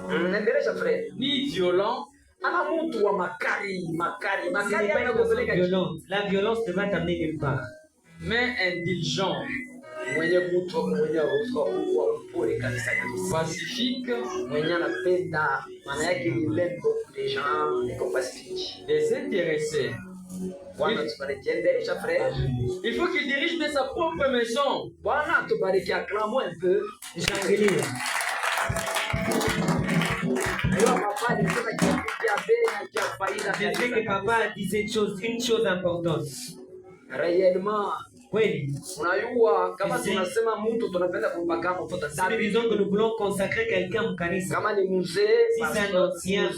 Nendelesha frère. ni violent, Ana mtu wa makari. Ce n'est Makari pas une personne yanapeleka violente. La violence ne va t'amener nulle part. mais indulgent, mwenye mtu mwenye wa upole kabisa kabisa. pacifique, Mwenye anapenda maana yake ni lembo des gens niko pacifique. désintéressé. Bwana tubariki, endelesha frère. Il faut qu'il dirige de sa propre maison. Bwana tubariki, acclamons un peu. Shangilia. Leo papa alisema kitu cha bei na cha faida. Je sais que papa a dit cette chose, une chose importante. Réellement, Kweli, unajua kama Ici. tunasema mtu tunapenda kumpaka mafuta si nous disons que nous voulons consacrer quelqu'un au kanisa, kama ni mzee, Si c'est un ancien,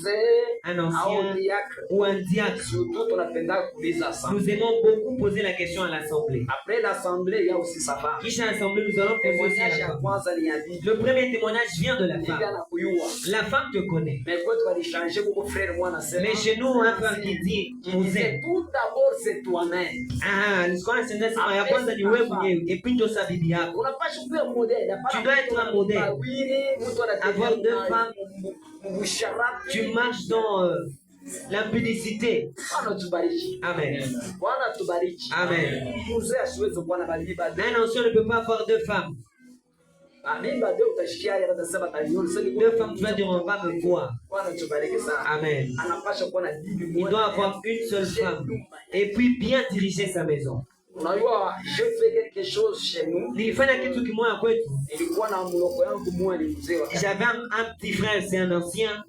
un au ancien diacre, ou un diacre, surtout tunapenda kuuliza sana. nous aimons beaucoup poser la question à l'assemblée. Après l'assemblée, il y a aussi sa femme. Kisha l'assemblée, nous allons poser aussi à Témoignage la ya femme. kwanza ni ya bibi. Le premier témoignage vient de la Bibi femme. anakuyua. La femme te connaît. Mais kwetu walishange kuko frère mwana sema. Mais chez nous, un frère qui dit, C'est mzee, tout d'abord c'est toi-même. nilikuwa nasema sema ya kwanza ni wewe mwenyewe, et puis ndio sa bibi yako. Unapaswa kuwa modèle. Tu dois être un modèle. Avoir deux femmes. Tu marches dans l'impudicité. Bwana tubariki. Amen. Bwana tubariki. Amen. Mzee asiweze kuwa na bibi. Un ancien ne peut pas avoir deux femmes. Mimba ndio utashikia yeye atasema tayoni. Deux femmes, tu vas dire, on va me voir. Bwana tubariki sana. Amen. Anapaswa kuwa na bibi Il mmoja. doit avoir une seule femme. Et puis bien diriger sa maison. Unajua, je fais quelque chose chez nous. Nilifanya kitu kimoja kwetu. Nilikuwa na mloko yangu mmoja ni mzee wa. J'avais un petit frère, c'est un ancien.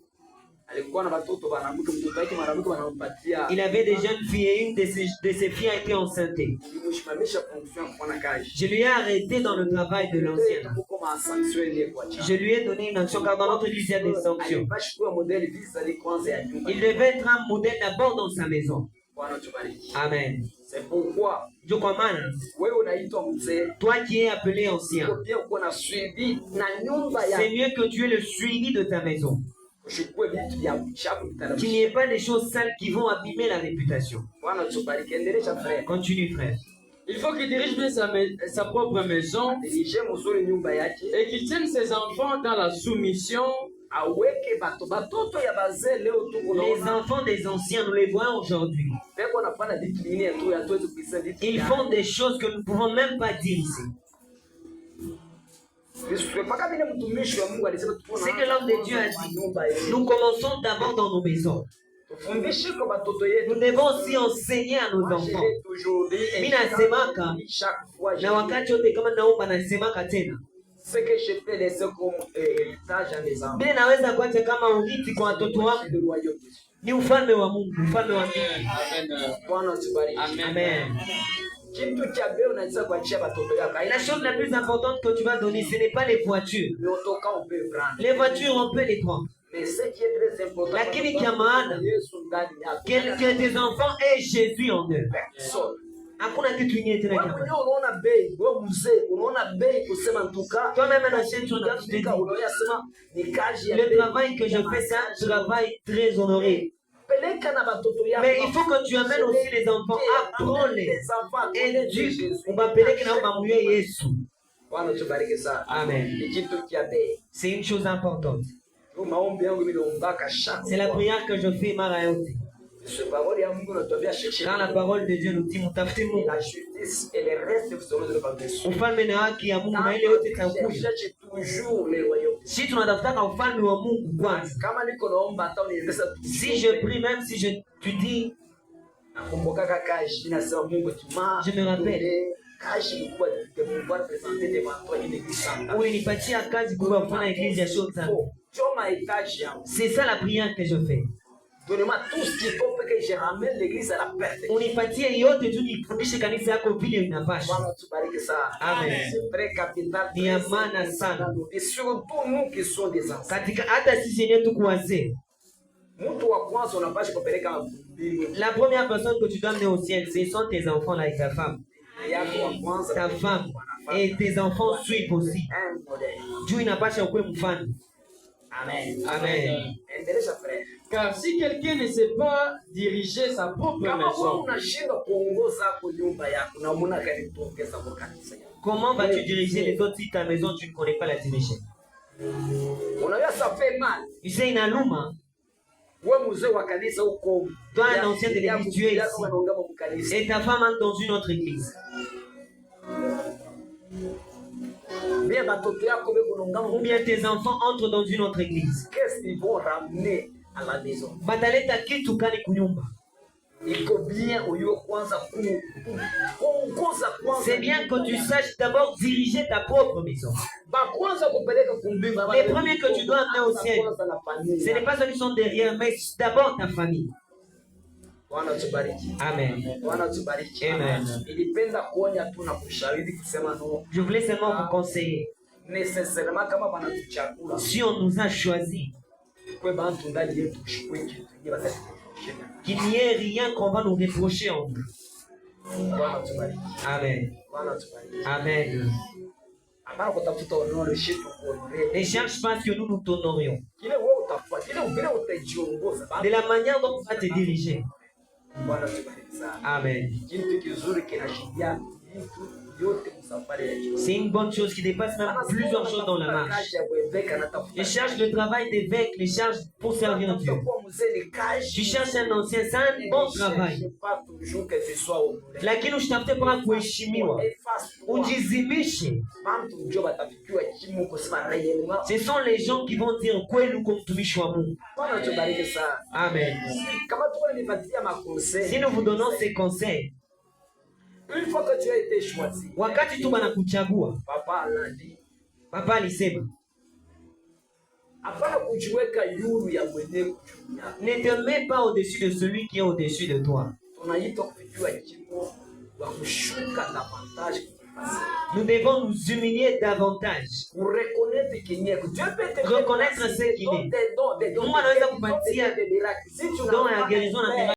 Alikuwa na watoto wanamke, mtoto wake mwanamke wanampatia. Il avait des jeunes filles et une de ses filles a été enceinte. Nilimshimamisha fonction ya kufanya kazi. Je lui ai arrêté dans le travail de l'ancienne. Tuko ma sanction ile kwa chama. Je lui ai donné une sanction car dans notre église il y a des sanctions. Alipashi kuwa modèle visa ile kwanza ya nyumba. Il devait être un modèle d'abord dans sa maison. Bwana tubariki. Amen. C'est pourquoi Ndio kwa maana wewe unaitwa mzee. toi qui es appelé ancien, Uko bien uko na suivi na nyumba ya. c'est mieux que tu aies le suivi de ta maison. Ushukue vitu vya uchafu Qu'il n'y ait pas des choses sales qui vont abîmer la réputation. Bwana tubariki, endelesha frère. Continue frère. Il faut qu'il dirige bien sa propre maison Dirige mzuri nyumba yake. et qu'il tienne ses enfants dans la soumission. Aweke batoto ya bazee leo tuko Les naona. enfants des anciens, nous les voyons aujourd'hui. Peko nafanya vitu vingine tu ya tuweze kuisa vitu. Ils font des choses que nous ne pouvons même pas dire ici. Mpaka vile mtumishi wa Mungu alisema tuko C'est que l'homme de Dieu a dit, nous commençons d'abord dans nos maisons. Tufundishe kwa batoto yetu. Nous devons aussi enseigner à nos enfants. Mimi nasemaka na wakati wote kama naomba nasemaka tena. Ce que je peux laisser comme héritage à mes enfants. Mimi naweza kuacha kama urithi kwa watoto wangu ni ufalme wa Mungu, ufalme wa mbinguni. Bwana tubariki. Amen. La chose la plus importante que tu vas donner, ce n'est pas les voitures. Les voitures, on peut les prendre. Lakini kia maana que tes enfants aient Jésus en eux. Hakuna kitu kingine tena kama. Toi-même un ancien, tu regardes, tu te dis, le travail que je fais, c'est un travail très honoré. Mais il faut que tu amènes aussi les enfants, apprends-les, éduque. On va appeler que nous allons Yesu. Amen. C'est une chose importante. C'est la prière que je fais, Marayote. Quand la parole de Dieu nous dit, la justice et les restes ufalme na haki ya Mungu na ile yote itakuja. Si tunatafuta ufalme wa Mungu kwanza. Si je prie, même si tu dis, je me rappelle, ulinipatia kazi kubwa kufanya eglise ya Shota. C'est ça la prière que je fais. Donnez-moi tout ce qu'il faut pour que je ramène l'église à la perfection. Unipatie yote tu nifundishe kanisa yako vile inapaswa. Bwana tubariki sana. Amen. C'est très capital. Ni ya maana sana. Et surtout nous qui sommes des enfants. Katika hata sisi wenyewe tuko wazee. Mtu wa kwanza unapaswa kupeleka mbinguni. La première personne que tu dois amener au ciel, ce sont tes enfants là et ta femme. Ta femme et tes enfants suivent aussi. Dieu inapasha ukuwe mfano. Amen. Amen. Car si quelqu'un ne sait pas diriger sa propre maison, comment vas-tu diriger les autres si ta maison tu ne connais pas la diriger? Ça fait mal. Tu sais, une aluma. Toi, un ancien de l'église, tu es ici. Et ta femme entre dans une autre église. Ou bien tes enfants entrent dans une autre église. Qu'est-ce qu'ils vont ramener à la maison? C'est bien que tu saches d'abord diriger ta propre maison. Les premiers que tu dois amener au ciel, ce n'est pas ceux qui sont derrière, mais d'abord ta famille. Amen. Amen. Je voulais seulement vous conseiller. Si on nous a choisis, qu'il n'y ait rien qu'on va nous reprocher en nous. Amen. Amen. Ne cherche pas que nous nous t'honorions. De la manière dont tu vas te diriger. Amen. C'est une bonne chose qui dépasse même plusieurs choses dans la marche. Je cherche le travail d'évêque, les charges pour servir Dieu. Tu cherches un ancien, c'est un bon travail. Lakini usitafute kwa kuheshimiwa. Ujizimishe. Ce sont les gens qui vont dire kweli kwa mtumishi wa Mungu. Amen. Si nous vous donnons ces conseils, une fois que tu as été choisi, wakati tu banakuchagua, Papa alisema, ne te mets pas au-dessus de celui qui est au-dessus de toi. Nous devons nous humilier davantage. Reconnaître ce qu'il est. Mungu anaweza kupatia don ya guérison na